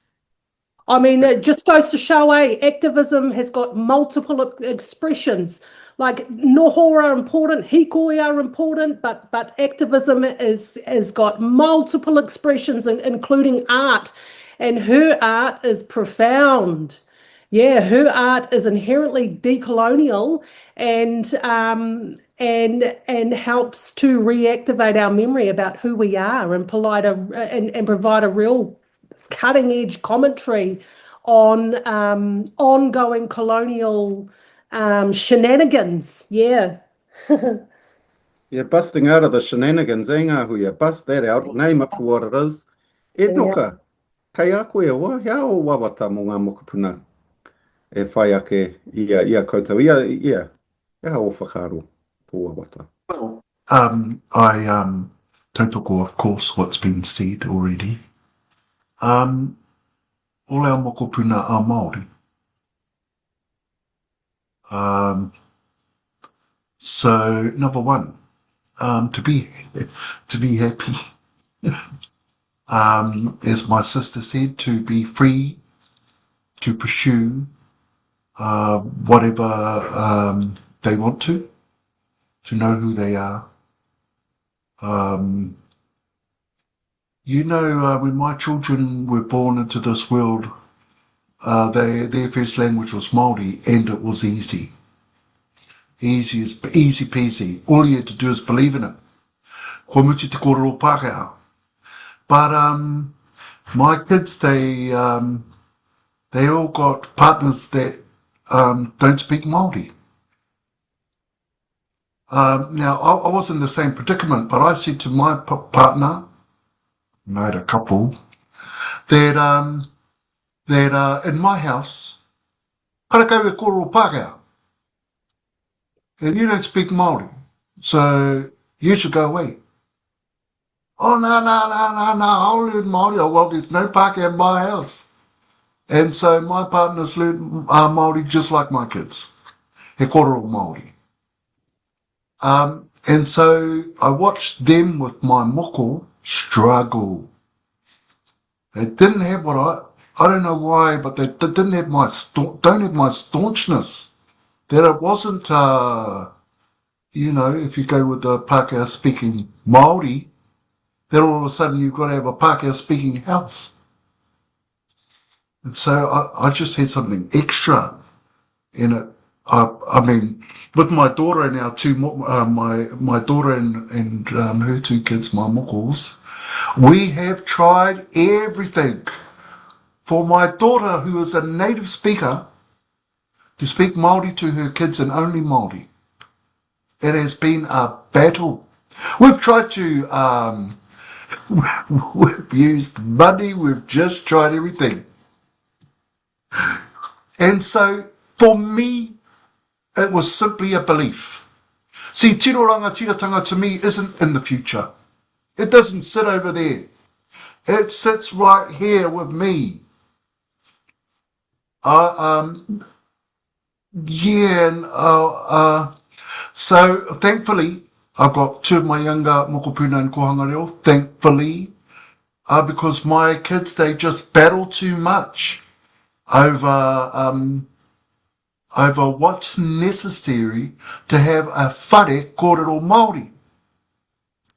I mean, it just goes to show, activism has got multiple expressions. Like noho are important, hikoi are important, but activism has got multiple expressions, including art. And her art is profound. Yeah, her art is inherently decolonial and helps to reactivate our memory about who we are and provide a real cutting edge commentary on ongoing colonial shenanigans. Yeah. Yeah, busting out of the shenanigans, Ngahuia. Bust that out, name it for what it is. Enoka, kei a koe wa, hea o wawata mo ngā mokopuna e whai ake ia koutou. Ia, hea o whakaro po wawata. Well, I tautoko, of course, what's been said already. All our mokopuna are Māori. So number one, to be happy, as my sister said, to be free to pursue whatever they want to know who they are. You know, when my children were born into this world, their first language was Māori, and it was easy. Easy peasy. All you had to do is believe in it. Ko muti te kōrero Pākehā. But my kids, they all got partners that don't speak Māori. Now, I was in the same predicament, but I said to my partner, I had a couple, that in my house, karakau e kōrero Pākehā, and you don't speak Māori, so you should go away. Oh, no, I'll learn Māori. Oh, well, there's no Pākehā in my house. And so my partners learn Māori just like my kids. He kōrero Māori. And so I watched them with my moko struggle. They didn't have what I don't know why, but they didn't have don't have my staunchness. That it wasn't, you know, if you go with the Pākehā speaking Māori, then all of a sudden you've got to have a Pākehā speaking house. And so I just had something extra in it. I mean, with my daughter and our two, my daughter and her two kids, my mokos, we have tried everything. For my daughter, who is a native speaker, to speak Māori to her kids and only Māori. It has been a battle. We've tried to, we've used money, we've just tried everything. And so, for me, it was simply a belief. See, tino rangatiratanga to me isn't in the future. It doesn't sit over there. It sits right here with me. So thankfully, I've got two of my younger mokopuna and kohanga reo, thankfully, because my kids, they just battle too much. over what's necessary to have a whare kōrero Māori.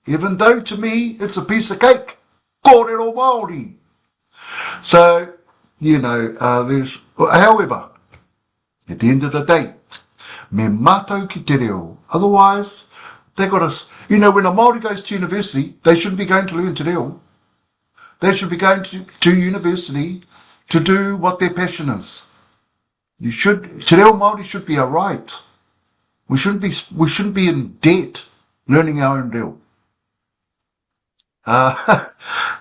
Even though to me it's a piece of cake, kōrero Māori. So, however, at the end of the day, me mātou ki te reo. Otherwise, they got us. When a Māori goes to university, they shouldn't be going to learn te reo. They should be going to university to do what their passion is. Te reo Māori should be a right. We shouldn't be in debt learning our own reo.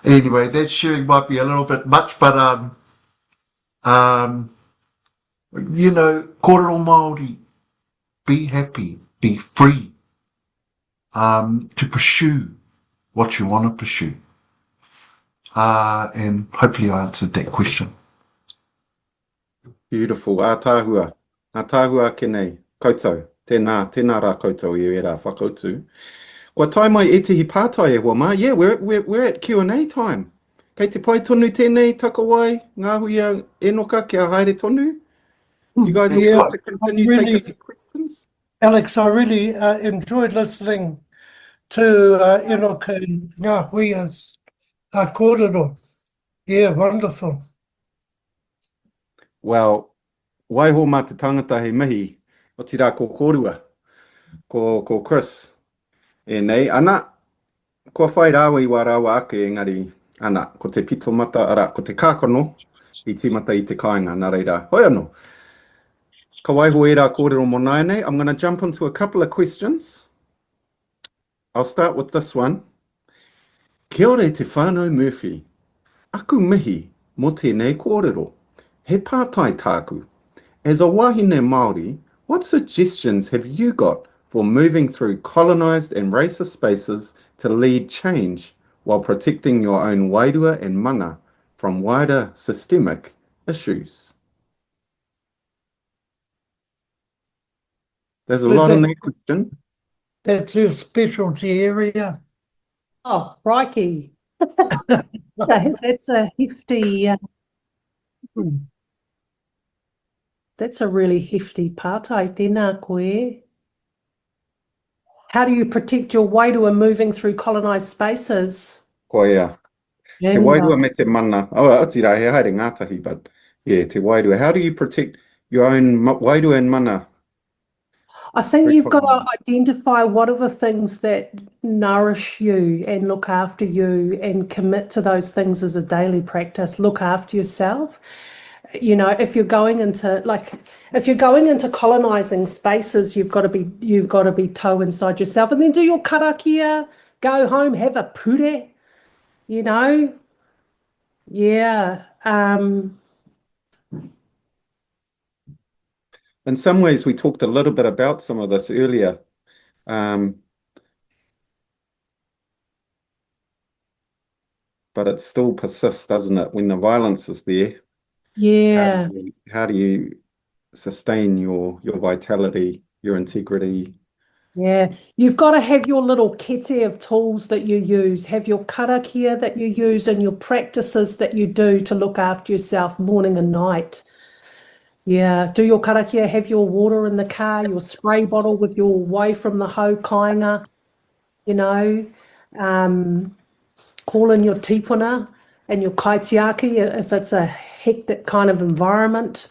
Anyway, that sharing might be a little bit much, but kōrero Māori, be happy, be free, to pursue what you want to pursue. And hopefully I answered that question. Beautiful. Ātāhua. Ātāhua kenei. Koutou. Tēnā rā koutou I rā whakautu. Kua tai mai e te hi pātai e hua mā. Yeah, we're at Q&A time. Kei te pai tonu tēnei, Takawai, Ngahuia, Enoka, kia haere tonu. You guys Yeah, want to continue really, taking questions? Alex, I really enjoyed listening to Enoka and Ngahuia's kōrero. Yeah, wonderful. Well, waiho mā te tangata he mihi, o tira ko kōrua, ko Chris. E nei, ana, kua whai rāua I wā rāua ake engari, ana, ko te pito mata, ko te kākono, I timata I te kāinga, nā reira. Hoi anō. Ka waiho e rā kōrero mō nei. I'm going to jump into a couple of questions. I'll start with this one. Kia ore te whānau Murphy. Aku mihi mō tēnei kōrero. He pātai tāku. As a wahine Māori, what suggestions have you got for moving through colonised and racist spaces to lead change while protecting your own wairua and mana from wider systemic issues? There's a lot in that question. That's your specialty area. Oh, crikey. That's a hefty, that's a really hefty pātai. Tēnā koe. How do you protect your wairua moving through colonised spaces? Ko ia. Te wairua me te mana. Oh, ati rā, he haere ngātahi, but yeah, te wairua. How do you protect your own wairua and mana? I think you've got to identify what are the things that nourish you and look after you and commit to those things as a daily practice. Look after yourself. If you're going into colonizing spaces, you've got to be toe inside yourself, and then do your karakia, go home, have a pure, yeah. In some ways, we talked a little bit about some of this earlier. But it still persists, doesn't it? When the violence is there. Yeah. How do you sustain your vitality, your integrity? Yeah. You've got to have your little kete of tools that you use, have your karakia that you use and your practices that you do to look after yourself morning and night. Yeah, do your karakia, have your water in the car, your spray bottle with your way from the hau kāinga, call in your tipuna and your kaitiaki if it's a hectic kind of environment,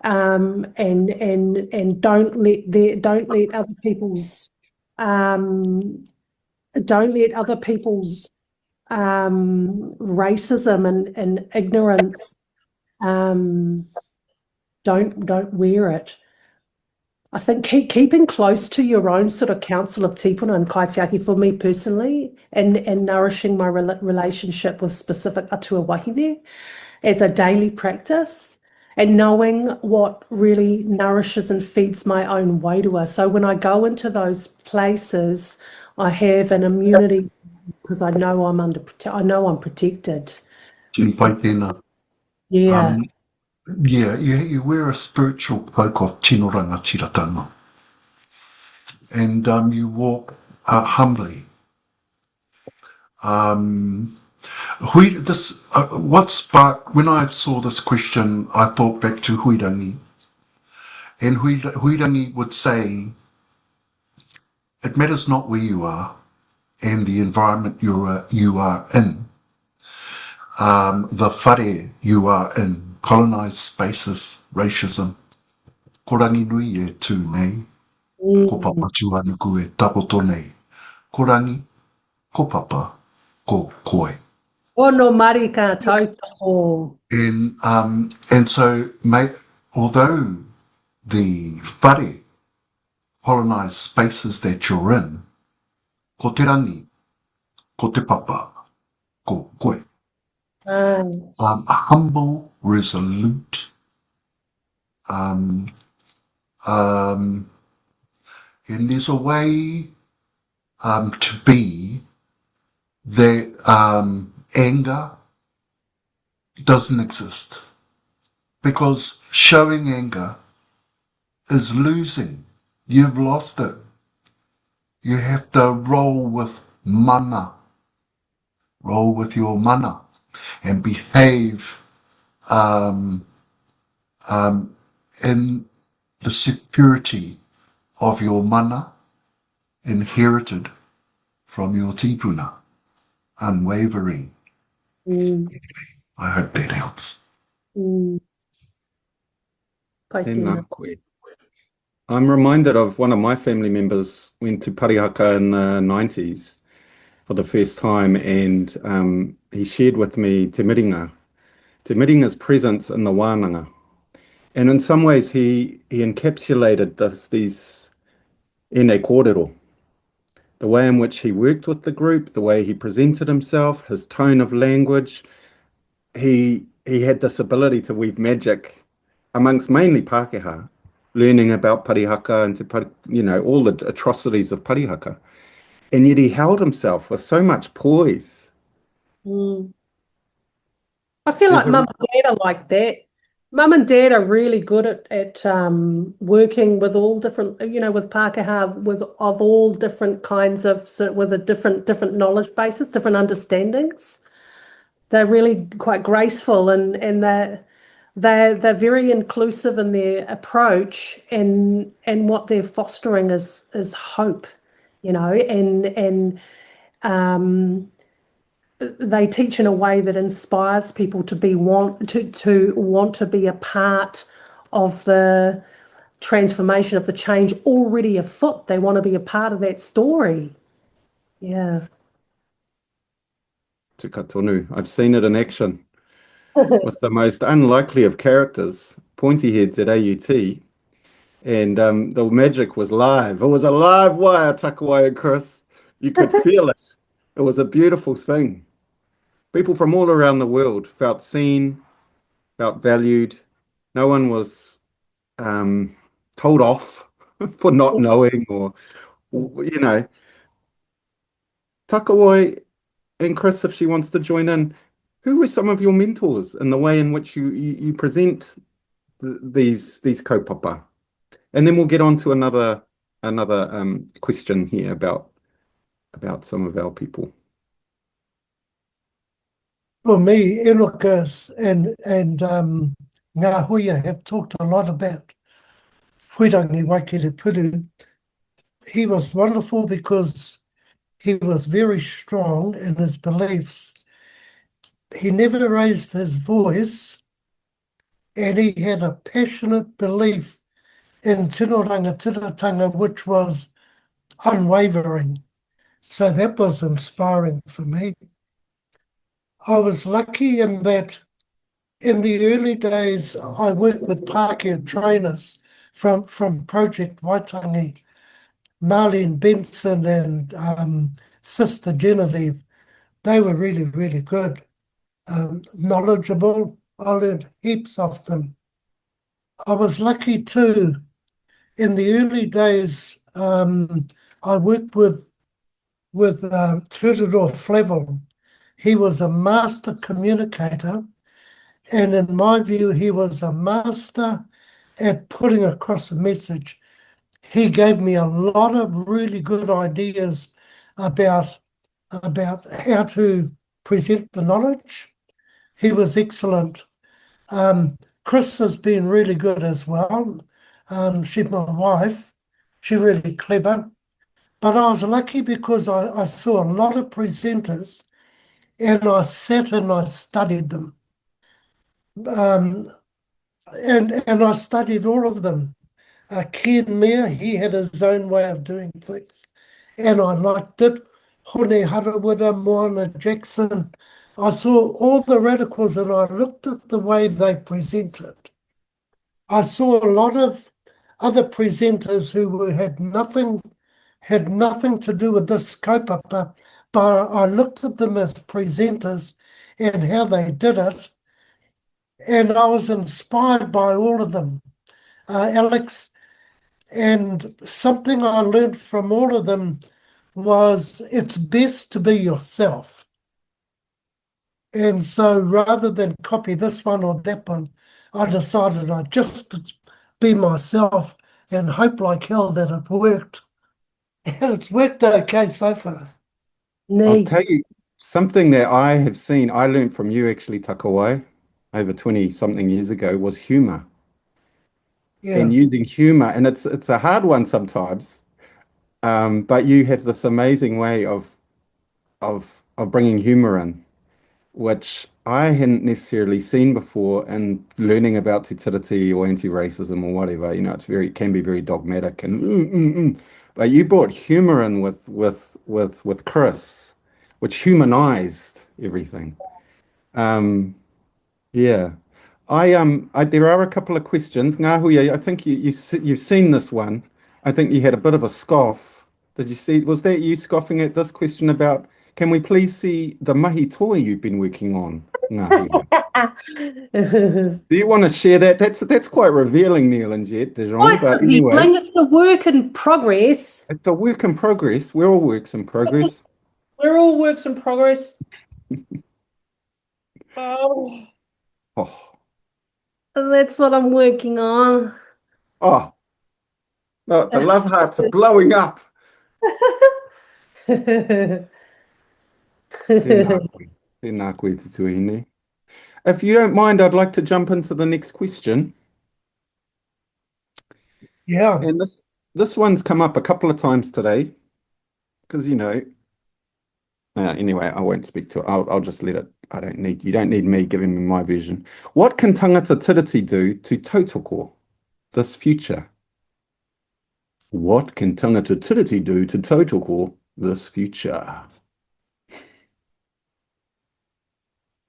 and don't let other people's racism and ignorance don't wear it. I think keeping close to your own sort of council of tipuna and kaitiaki for me personally, and nourishing my relationship with specific atua wahine as a daily practice, and knowing what really nourishes and feeds my own wairua. So when I go into those places, I have an immunity because I know I'm protected. Yeah. Yeah, you wear a spiritual cloak of tino rangatiratanga, and you walk humbly. What sparked, when I saw this question, I thought back to Huirangi. And Huirangi would say, it matters not where you are and the environment you are in. The whare you are in, colonised spaces, racism. Ko rangi nui e tū nei, ko papa tūanuku e tapoto nei. Ko rangi, ko papa, ko koe. Ono marika tautoko. And so, although the whare, colonised spaces that you're in, ko te rangi, ko te papa, ko koe. Humble, resolute, and there's a way to be that anger doesn't exist, because showing anger is losing. You've lost it. You have to roll with mana, roll with your mana, and behave in the security of your mana inherited from your tipuna, unwavering. Anyway, I hope that helps. Tēnā koe. I'm reminded of one of my family members went to Parihaka in the 90s for the first time, and he shared with me te miringa's presence in the wānanga. And in some ways he encapsulated these Kaikōrerō, the way in which he worked with the group, the way he presented himself, his tone of language. He had this ability to weave magic amongst mainly Pākehā, learning about Parihaka and all the atrocities of Parihaka. And yet he held himself with so much poise. I feel like mum and dad are like that. Mum and dad are really good at working with all different, with Pākehā, of all different kinds of, with a different knowledge bases, different understandings. They're really quite graceful, and they're very inclusive in their approach, and what they're fostering is hope, and they teach in a way that inspires people to want to be a part of the transformation, of the change already afoot. They want to be a part of that story. Yeah. Tika tonu. I've seen it in action with the most unlikely of characters, pointy heads at AUT, and the magic was live. It was a live wire, Takawai and Chris. You could feel it. It was a beautiful thing. People from all around the world felt seen, felt valued. No one was told off for not knowing, or Takawai and Chris, if she wants to join in, who were some of your mentors in the way in which you present these kaupapa? And then we'll get on to another question here about some of our people. For me, Enoka and Ngahuia have talked a lot about Whirangi Waikere Puru. He was wonderful because he was very strong in his beliefs. He never raised his voice, and he had a passionate belief in tino rangatiratanga, which was unwavering. So that was inspiring for me. I was lucky in that in the early days, I worked with Pākehā trainers from Project Waitangi, Marlene Benson and Sister Genevieve. They were really, really good, knowledgeable. I learned heaps of them. I was lucky too. In the early days, I worked with Tūrero Flavel. He was a master communicator, and in my view, he was a master at putting across a message. He gave me a lot of really good ideas about how to present the knowledge. He was excellent. Chris has been really good as well. She's my wife. She's really clever. But I was lucky because I saw a lot of presenters and I sat and I studied them. And I studied all of them. Ken Mea, he had his own way of doing things. And I liked it. Hone Harawira, Moana Jackson. I saw all the radicals and I looked at the way they presented. I saw a lot of other presenters who had nothing to do with this kaupapa, but I looked at them as presenters and how they did it, and I was inspired by all of them, Alex. And something I learned from all of them was it's best to be yourself. And so rather than copy this one or that one, I decided I'd just be myself and hope like hell that it worked. And it's worked okay so far. I'll tell you something that I have seen, I learned from you actually, Takawai, over 20-something years ago, was humor. Yeah. And using humor, and it's a hard one sometimes, but you have this amazing way of bringing humor in, which I hadn't necessarily seen before, and learning about te tiriti or anti-racism or whatever. You know, it can be very dogmatic and but you brought humor in with Chris, which humanized everything. Yeah. There are a couple of questions. Ngahuia, I think you've seen this one. I think you had a bit of a scoff. Did you see? Was that you scoffing at this question about, can we please see the mahi toy you've been working on, Ngahuia? Do you want to share that? That's quite revealing, Neil and Jet, Dijon. But anyway, it's a work in progress. it's a work in progress. We're all works in progress. We're all works in progress. Oh. Oh, That's what I'm working on. oh, no, the love hearts are blowing up. Tēnā koe te tuahine. If you don't mind, I'd like to jump into the next question. Yeah. And this one's come up a couple of times today, because anyway, I won't speak to it. I'll just let it. You don't need me giving me my version. What can tangata tiriti do to tautoko, this future? What can tangata tiriti do to tautoko, this future?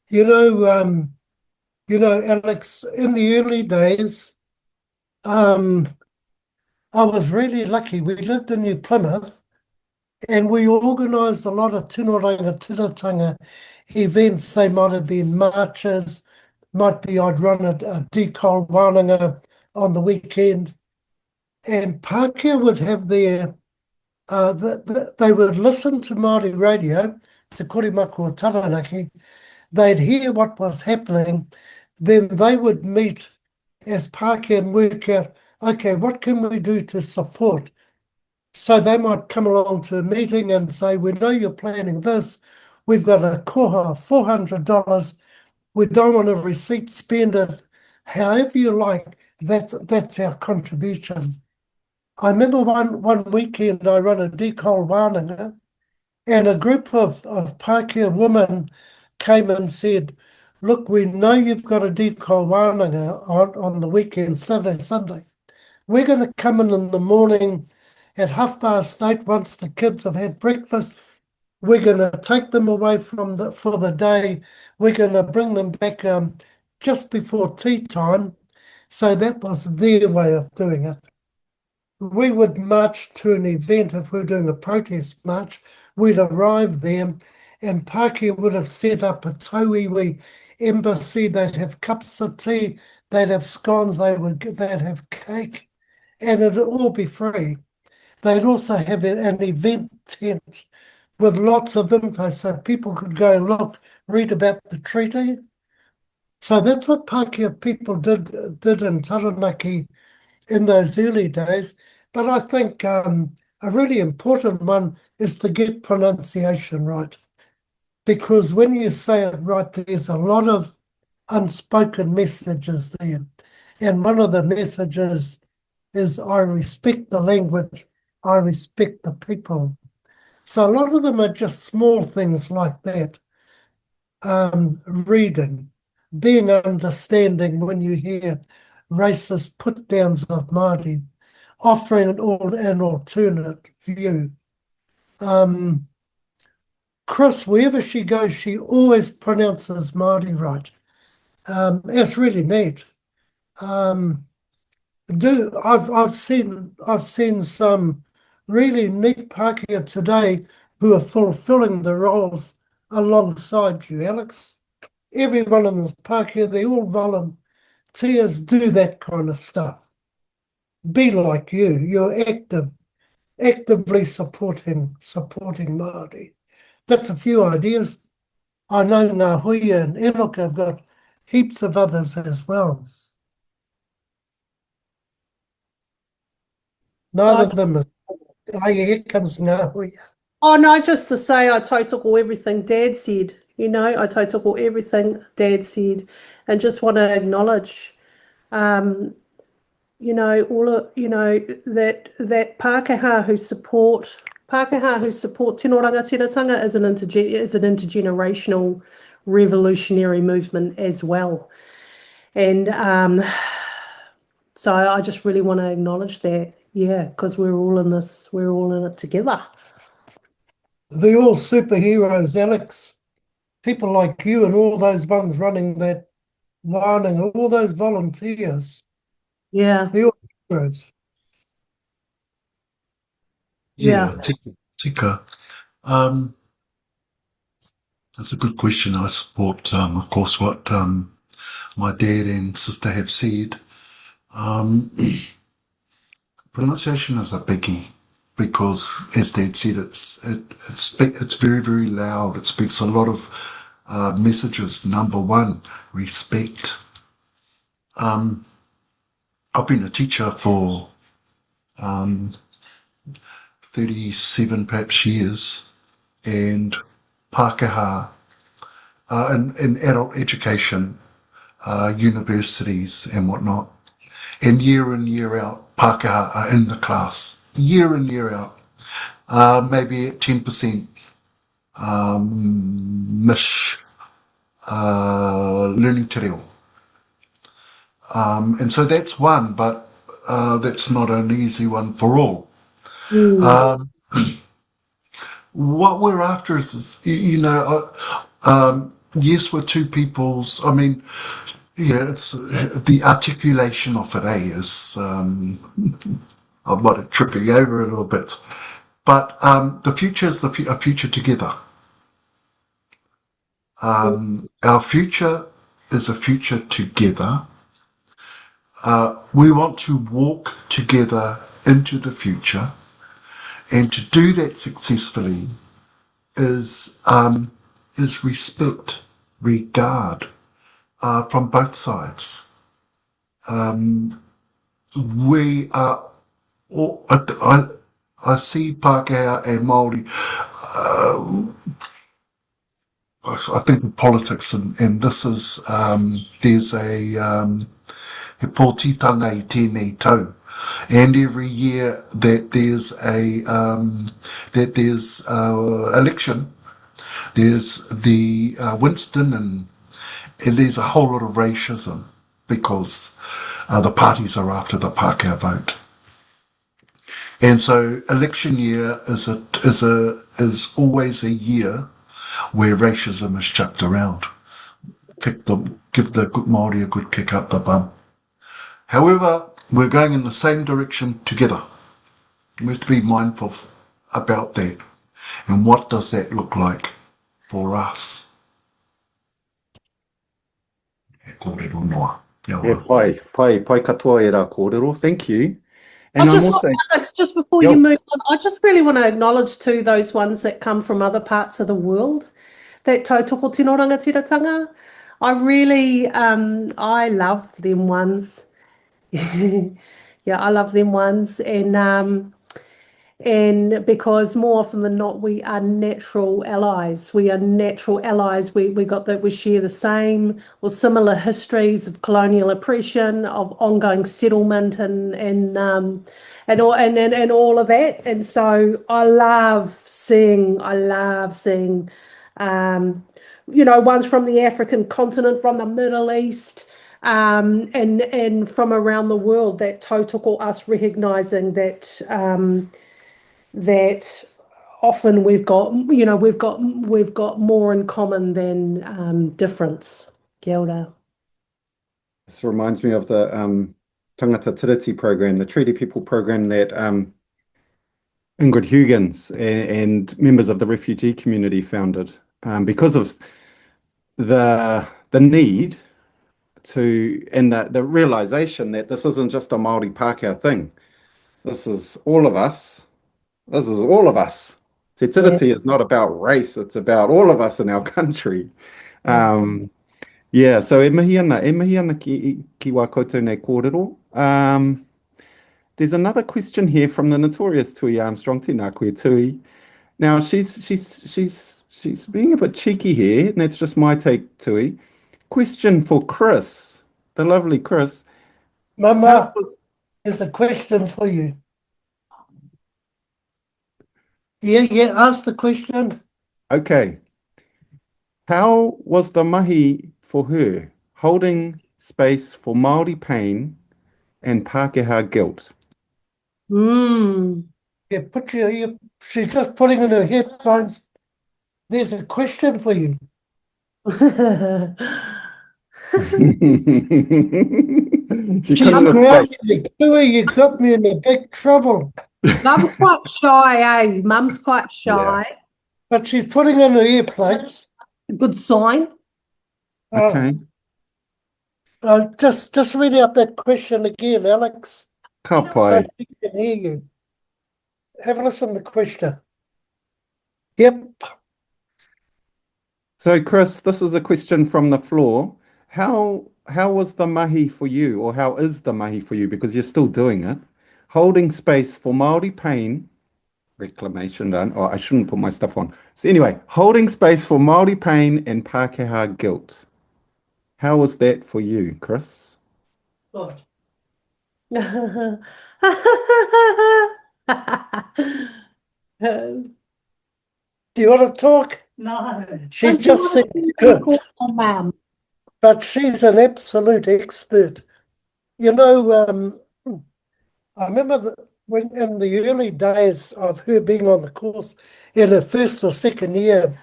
You know, Alex, in the early days, I was really lucky. We lived in New Plymouth and we organised a lot of tino rangatiratanga events. They might have been marches, might be I'd run a decol wānanga on the weekend. And Pākehā would have their, they would listen to Māori radio, Te Korimaku o Taranaki. They'd hear what was happening, then they would meet as Pākehā and work out, okay, what can we do to support? So they might come along to a meeting and say, we know you're planning this, we've got a koha of $400, we don't want a receipt, spend it however you like, that's our contribution. I remember one weekend I ran a decol wānanga and a group of Pākehā women came and said, look, we know you've got a decol wānanga on the weekend, Saturday, Sunday. We're going to come in the morning at 8:30 once the kids have had breakfast. We're going to take them away for the day. We're going to bring them back just before tea time. So that was their way of doing it. We would march to an event if we were doing a protest march. We'd arrive there and Pākehā would have set up a tauiwi embassy. They'd have cups of tea, they'd have scones, they'd have cake, and it'd all be free. They'd also have an event tent with lots of info so people could go and look, read about the treaty. So that's what Pākehā people did in Taranaki in those early days. But I think a really important one is to get pronunciation right. because when you say it right, there's a lot of unspoken messages there. And one of the messages is I respect the language, I respect the people. So a lot of them are just small things like that. Reading, being understanding when you hear racist put-downs of Māori, offering an alternate view. Chris, wherever she goes, she always pronounces Māori right. It's really neat. I've seen some really neat Pākehā today who are fulfilling the roles alongside you, Alex. Everyone in this Pākehā, they all volunteers do that kind of stuff. Be like you. You're actively supporting Māori. That's a few ideas. I know Ngahuia and Enoka have got heaps of others as well. None of them is. Here comes Ngahuia. Oh, no, just to say I tautoko everything Dad said, you know, I tautoko everything Dad said, and just want to acknowledge, you know, all of, you know, that Pākehā who support tino rangatiratanga is an intergenerational revolutionary movement as well. And so I just really want to acknowledge that, yeah, because we're all in it together. They're all superheroes, Alex. People like you and all those ones running that lining, all those volunteers. Yeah. They're all heroes. Yeah. Tika. That's a good question. I support, of course, what my dad and sister have said. Pronunciation is a biggie because, as Dad said, it's very, very loud. It speaks a lot of messages. Number one, respect. I've been a teacher for 37 perhaps years, and Pākehā in adult education, universities and whatnot, and year in, year out, Pākehā are in the class, year in, year out, maybe at 10% mish learning te reo. And so that's one, but that's not an easy one for all. What we're after is this, you know, yes, we're two peoples. I mean, yeah, it's the articulation of it, is I might have tripping over a little bit, but the future is a future together. Our future is a future together. We want to walk together into the future, and to do that successfully is respect, regard from both sides. We are all, I see Pākehā and Māori, I think in politics, and this is, there's a he pōtitanga I tēnei tau. And every year that there's election, there's the Winston and there's a whole lot of racism because the parties are after the Pākehā vote. And so election year is always a year where racism is chucked around. Give the good Māori a good kick up the bum. However, we're going in the same direction together. We have to be mindful about that. And what does that look like for us? Kōrero noa. Yeah, pai katoa e rā kōrero. Thank you. And Alex, just before you move on, I just really want to acknowledge too those ones that come from other parts of the world, that tautoko tino rangatiratanga. I really, I love them ones. Yeah, I love them ones, and And because more often than not, we are natural allies. We are natural allies. We share the same or similar histories of colonial oppression, of ongoing settlement, and all of that. And so I love seeing ones from the African continent, from the Middle East, and from around the world, that tautoko, us recognizing that that often we've got more in common than difference. Kia ora. This reminds me of the Tangata Tiriti program, the Treaty People program that Ingrid Huggins and members of the refugee community founded, because of the need to, and the realization that this isn't just a Māori Pākehā thing. This is all of us. This is all of us. Te tiriti is not about race, it's about all of us in our country. So e mihi ana ki wā koutou nei kōrero. There's another question here from the notorious Tui Armstrong, tēnā koe Tui. Now she's being a bit cheeky here, and that's just my take, Tui. Question for Chris, the lovely Chris. Mama, there's a question for you. Yeah, ask the question. Okay. How was the mahi for her, holding space for Māori pain and Pākehā guilt? Yeah, she's just putting in her headphones. There's a question for you. She's grounded me. You got me in a big trouble. Mum's quite shy, eh? Mum's quite shy. Yeah. But she's putting in her earplugs. A good sign. Okay. Just read out that question again, Alex. Ka pai. So she can hear you. Have a listen to the question. Yep. So, Chris, this is a question from the floor. How was the mahi for you, or how is the mahi for you, because you're still doing it, holding space for Māori pain, reclamation done, oh, I shouldn't put my stuff on. So anyway, holding space for Māori pain and Pākehā guilt. How was that for you, Chris? Good. Do you want to talk? No. She just said good. Mum. But she's an absolute expert. You know, I remember when in the early days of her being on the course, in her first or second year,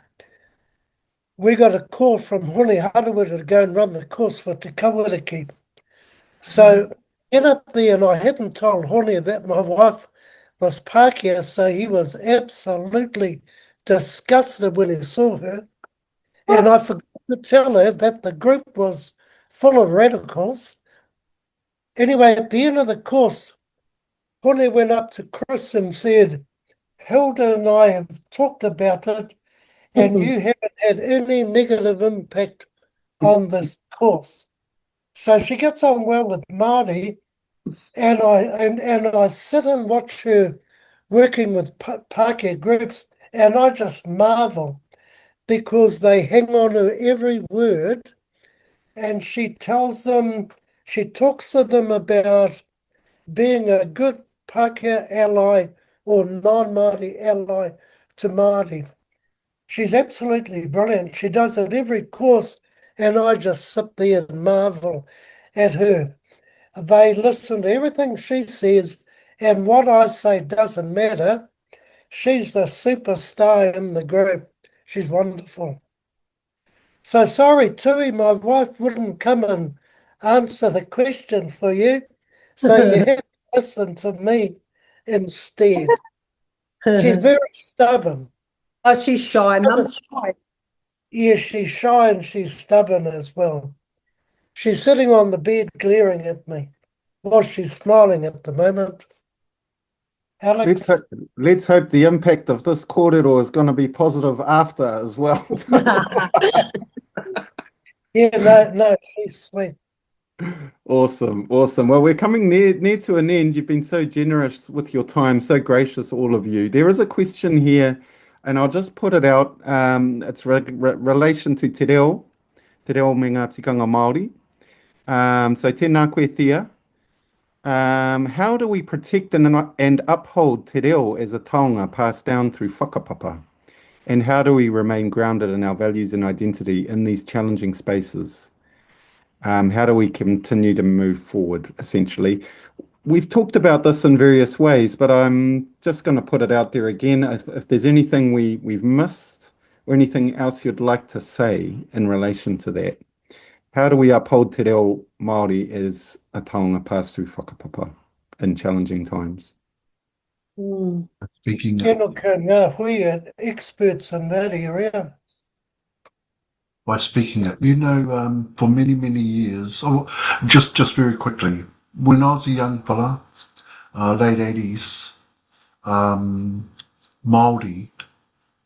we got a call from Hone Harawira to go and run the course for Te Kawariki. So get up there, and I hadn't told Hone that my wife was Pākehā, so he was absolutely disgusted when he saw her. And I forgot to tell her that the group was full of radicals. Anyway, at the end of the course, Hone went up to Chris and said, Hilda and I have talked about it, and you haven't had any negative impact on this course. So she gets on well with Māori, and I sit and watch her working with Pākehā groups, and I just marvel because they hang on to every word, and she talks to them about being a good Pākehā ally or non-Māori ally to Māori. She's absolutely brilliant. She does it every course, and I just sit there and marvel at her. They listen to everything she says, and what I say doesn't matter. She's the superstar in the group. She's wonderful. So sorry, Tui, my wife wouldn't come and answer the question for you, so you have to listen to me instead. She's very stubborn. Oh, she's shy. Mum's shy. Yeah, she's shy and she's stubborn as well. She's sitting on the bed glaring at me. Well, she's smiling at the moment. Alex? Let's hope the impact of this kōrero is going to be positive after as well. Yeah, no, she's sweet. Awesome, awesome. Well, we're coming near to an end. You've been so generous with your time, so gracious, all of you. There is a question here, and I'll just put it out. It's relation to te reo me ngā tikanga Māori. So tēnā koe thea. How do we protect and uphold te reo as a taonga passed down through whakapapa? And how do we remain grounded in our values and identity in these challenging spaces? How do we continue to move forward, essentially? We've talked about this in various ways, but I'm just going to put it out there again. If there's anything we've missed or anything else you'd like to say in relation to that. How do we uphold te reo Māori as a taonga passed through whakapapa in challenging times? Speaking of, Enoka, Ngahuia, experts in that area. by speaking it, you know, for many, many years, just very quickly, when I was a young fella, late 80s, Māori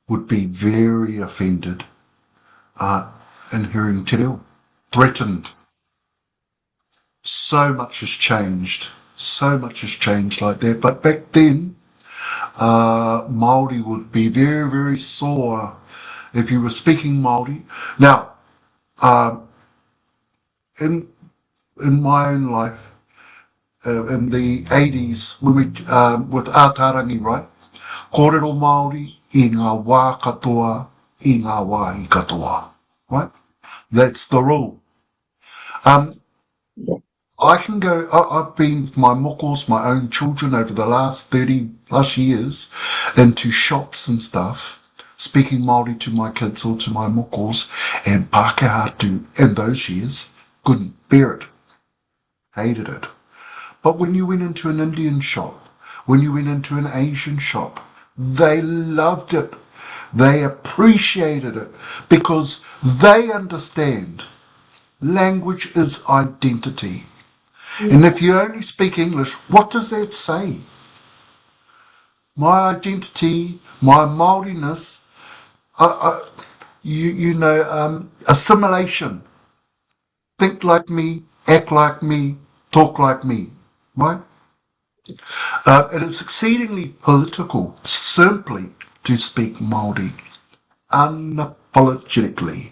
would be very offended in hearing te reo, threatened. So much has changed. So much has changed like that. But back then, Māori would be very, very sore if you were speaking Māori. Now, in my own life, in the 80s, when we with ātarangi, right? Kōrero Māori I ngā wā katoa, I ngā wāhi katoa, right? That's the rule. I can go, I've been with my mokos, my own children over the last 30 plus years into shops and stuff, speaking Māori to my kids or to my mokos, and Pākehā in those years couldn't bear it, hated it. But when you went into an Indian shop, when you went into an Asian shop, they loved it. They appreciated it because they understand language is identity. And if you only speak English, what does that say? My identity, my Māoriness, assimilation. Think like me, act like me, talk like me, right? It is exceedingly political simply to speak Māori unapologetically.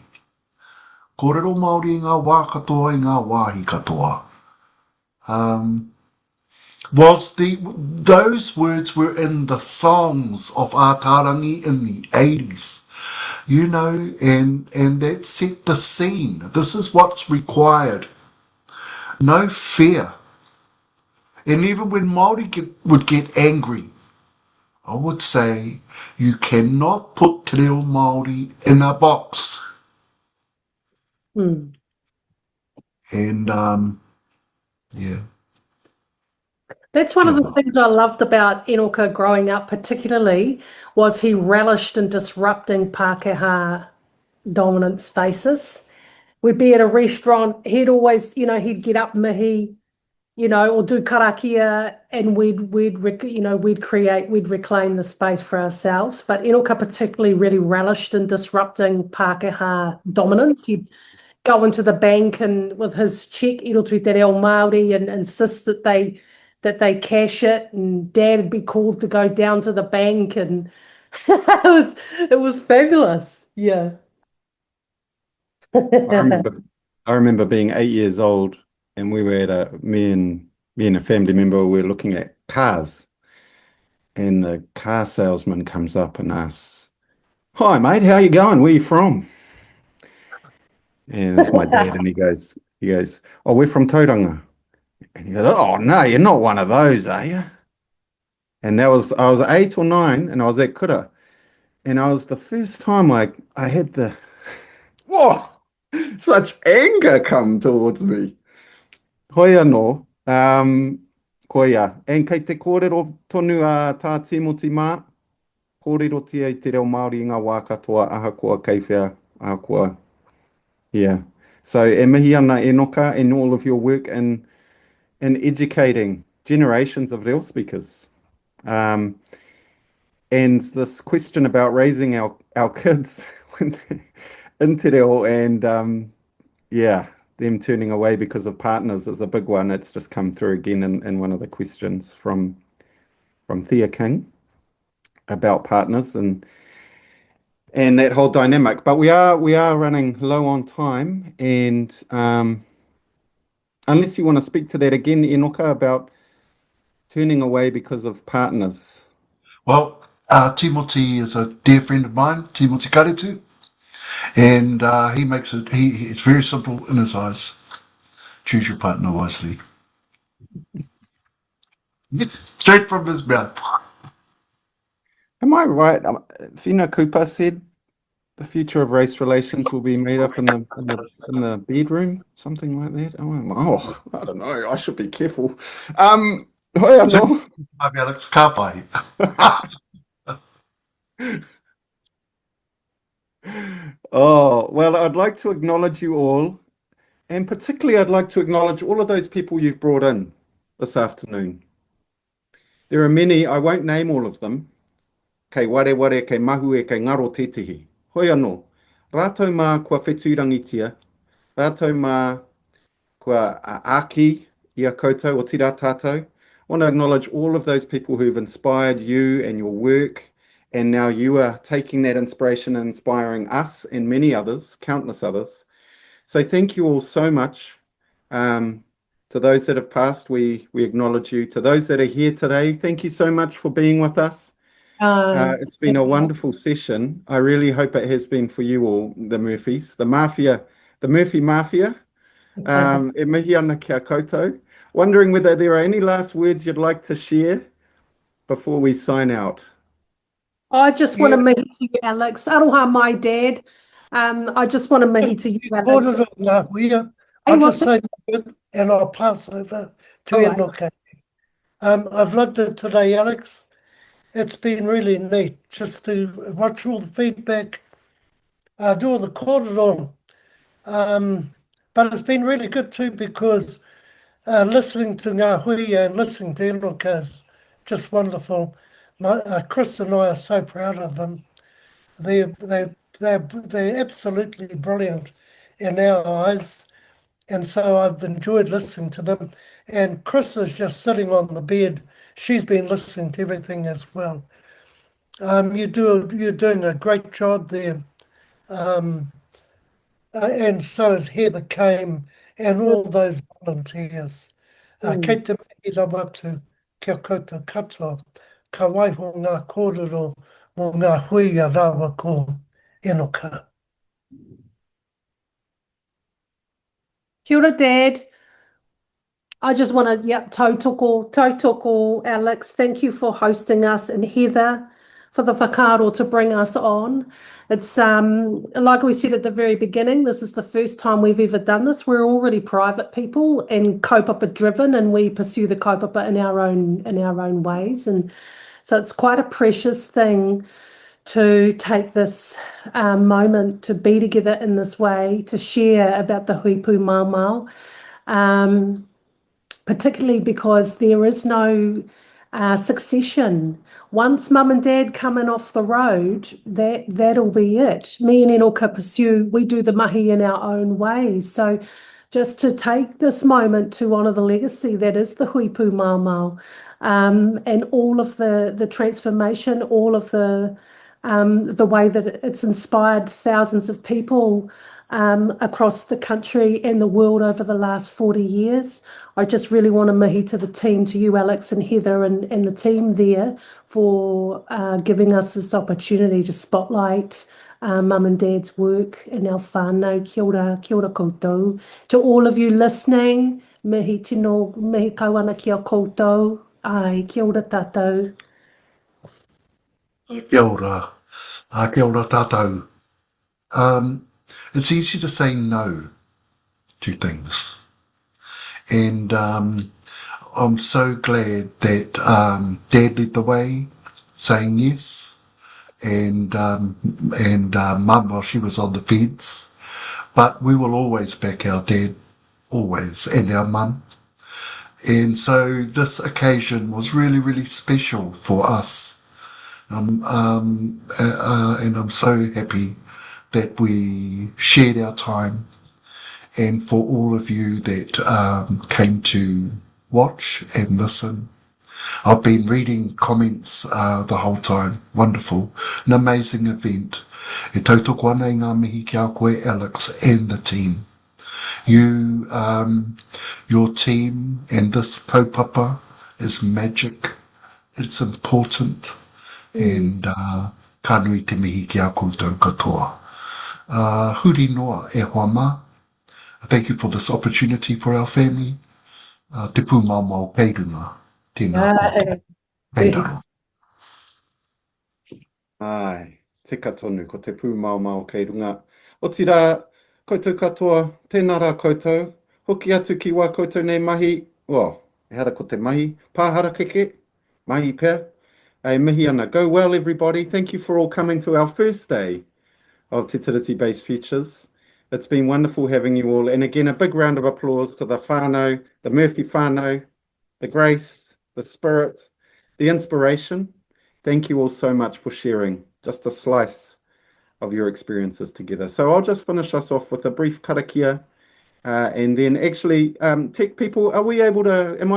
Kōrero Māori I ngā wā katoa, I ngā wāhi katoa. Whilst those words were in the songs of ātarangi in the 80s, you know, and that set the scene. This is what's required. No fear. And even when Māori would get angry, I would say, you cannot put te reo Māori in a box. And, yeah. That's one of the things I loved about Enoka growing up particularly, was he relished in disrupting Pākehā dominant spaces. We'd be at a restaurant, he'd always, he'd get up mihi, or do karakia, and we'd reclaim the space for ourselves. But Enoka particularly really relished in disrupting Pākehā dominance. He'd go into the bank and with his check, i roto i te reo Māori, and insist that they cash it, and Dad would be called to go down to the bank, and it was fabulous. Yeah. I remember being 8 years old, and we were at me and a family member, we were looking at cars, and the car salesman comes up and asks, "Hi mate, how you going? Where you from?" And it's my dad, and he goes, "Oh, we're from Tauranga." And he goes, "Oh no, you're not one of those, are you?" And I was 8 or 9, and I was at Kura, and I was the first time I had the whoa, such anger come towards me. Hoi anō, koia, and kei te kōrero tonu a tā Timoti mā, kōrero tia I te reo Māori I ngā wā katoa, ahakoa keiwhea, ahakoa, yeah. So e mihi ana Enoka and all of your work in educating generations of reo speakers. And this question about raising our kids in te reo, and yeah, them turning away because of partners is a big one. It's just come through again in one of the questions from Thea King about partners and that whole dynamic. But we are running low on time, and unless you want to speak to that again, Enoka, about turning away because of partners. Well, Timothy is a dear friend of mine, Timothy Karetu, and he makes it. It's very simple in his eyes. Choose your partner wisely. It's straight from his mouth. Am I right? Whina Cooper said the future of race relations will be made up in the bedroom, something like that. Oh, I don't know. I should be careful. Hoi anō. Maybe Alex Kapai. Oh, well, I'd like to acknowledge you all, and particularly I'd like to acknowledge all of those people you've brought in this afternoon. There are many, I won't name all of them. Kei ware, kei mahu e kei ngaro tētihi. Hoi anō. Rātou mā kua whetūrangitia. Rātou mā kua aki ia koutou o tira tātou. I want to acknowledge all of those people who've inspired you and your work, and now you are taking that inspiration and inspiring us and many others, countless others. So thank you all so much. To those that have passed, we acknowledge you. To those that are here today, thank you so much for being with us. It's been a wonderful session. I really hope it has been for you all, the Murphys, the Mafia, the Murphy Mafia. E mihi ana kia koutou. Wondering whether there are any last words you'd like to share before we sign out. I just want to mihi to you, Alex. Aroha, my dad. I just want to mihi to you, Alex. Ngahuia. I'll just say and I'll pass over to Enoka. I've loved it today, Alex. It's been really neat just to watch all the feedback, do all the kōrero. But it's been really good too because listening to Ngahuia and listening to Enoka is just wonderful. Chris and I are so proud of them. They're absolutely brilliant in our eyes. And so I've enjoyed listening to them. And Chris is just sitting on the bed. She's been listening to everything as well. You're doing a great job there. And so is Heather Kame and all those volunteers. Kei te mihi rawa atu kia koutou katoa, ka waiho ngā kōrero mō ngā huia rawa ko Enoka. Kia ora, Dad. I just want to, tautoko, Alex. Thank you for hosting us, and Heather for the whakaaro to bring us on. It's like we said at the very beginning, this is the first time we've ever done this. We're already private people and kaupapa driven, and we pursue the kaupapa in our own ways. And so it's quite a precious thing to take this moment to be together in this way, to share about the hui Pumaomao, particularly because there is no succession. Once mum and dad come in off the road, that'll be it. Me and Enoka pursue, we do the mahi in our own ways. So just to take this moment to honour the legacy that is the hui Pumaomao, and all of the transformation, all of the way that it's inspired thousands of people across the country and the world over the last 40 years. I just really want to mihi to the team, to you, Alex and Heather, and the team there for giving us this opportunity to spotlight mum and dad's work in our whānau. Kia ora koutou. To all of you listening, mihi tino, mihi kauana kia koutou. Ai, kia ora tātou. Kia ora. Kia ora tātou. It's easy to say no to things. And I'm so glad that Dad led the way, saying yes, and Mum while she was on the fence. But we will always back our Dad, always, and our Mum. And so this occasion was really, really special for us. And I'm so happy that we shared our time and for all of you that came to watch and listen. I've been reading comments the whole time. Wonderful. An amazing event. E tautoko ana I ngā mihi ki a koe, Alex, and the team. You, your team and this kaupapa is magic. It's important. And ka nui te mihi ki a koutou katoa. Huri noa e hoa mā. Thank you for this opportunity for our family. Te Pumaomao kei runga. Tēnā koutou. Kei raro. Ai, tika tonu ko te Pumaomao kei runga. O tira, koutou katoa, tēnā rā koutou. Hoki atu ki wā koutou nei mahi. E hara ko te mahi. Pāhara keke, mahi pēr. E mihi ana. Go well, everybody. Thank you for all coming to our first day of Te Tiriti-based Futures. It's been wonderful having you all. And again, a big round of applause to the whānau, the Murphy whānau, the grace, the spirit, the inspiration. Thank you all so much for sharing just a slice of your experiences together. So I'll just finish us off with a brief karakia. And then actually, tech people, am I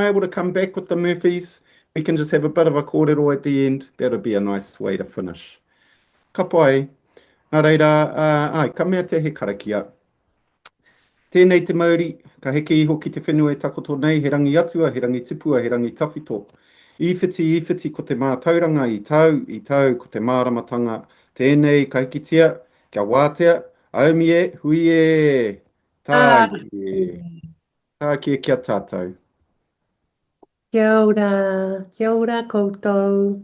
able to come back with the Murphys? We can just have a bit of a kōrero at the end. That'll be a nice way to finish. Ka pai. Nā reira, ka mea te he karakia. Tēnei te Māori, ka heke iho ki te whenua e takoto nei, he rangi atua, he rangi tipua, he rangi tawhito. Iwhiti ko te mātauranga i tau ko te māramatanga. Tēnei ka hikitia, kia wātea, aumie, huie, tā kia tātou. Kia ora koutou.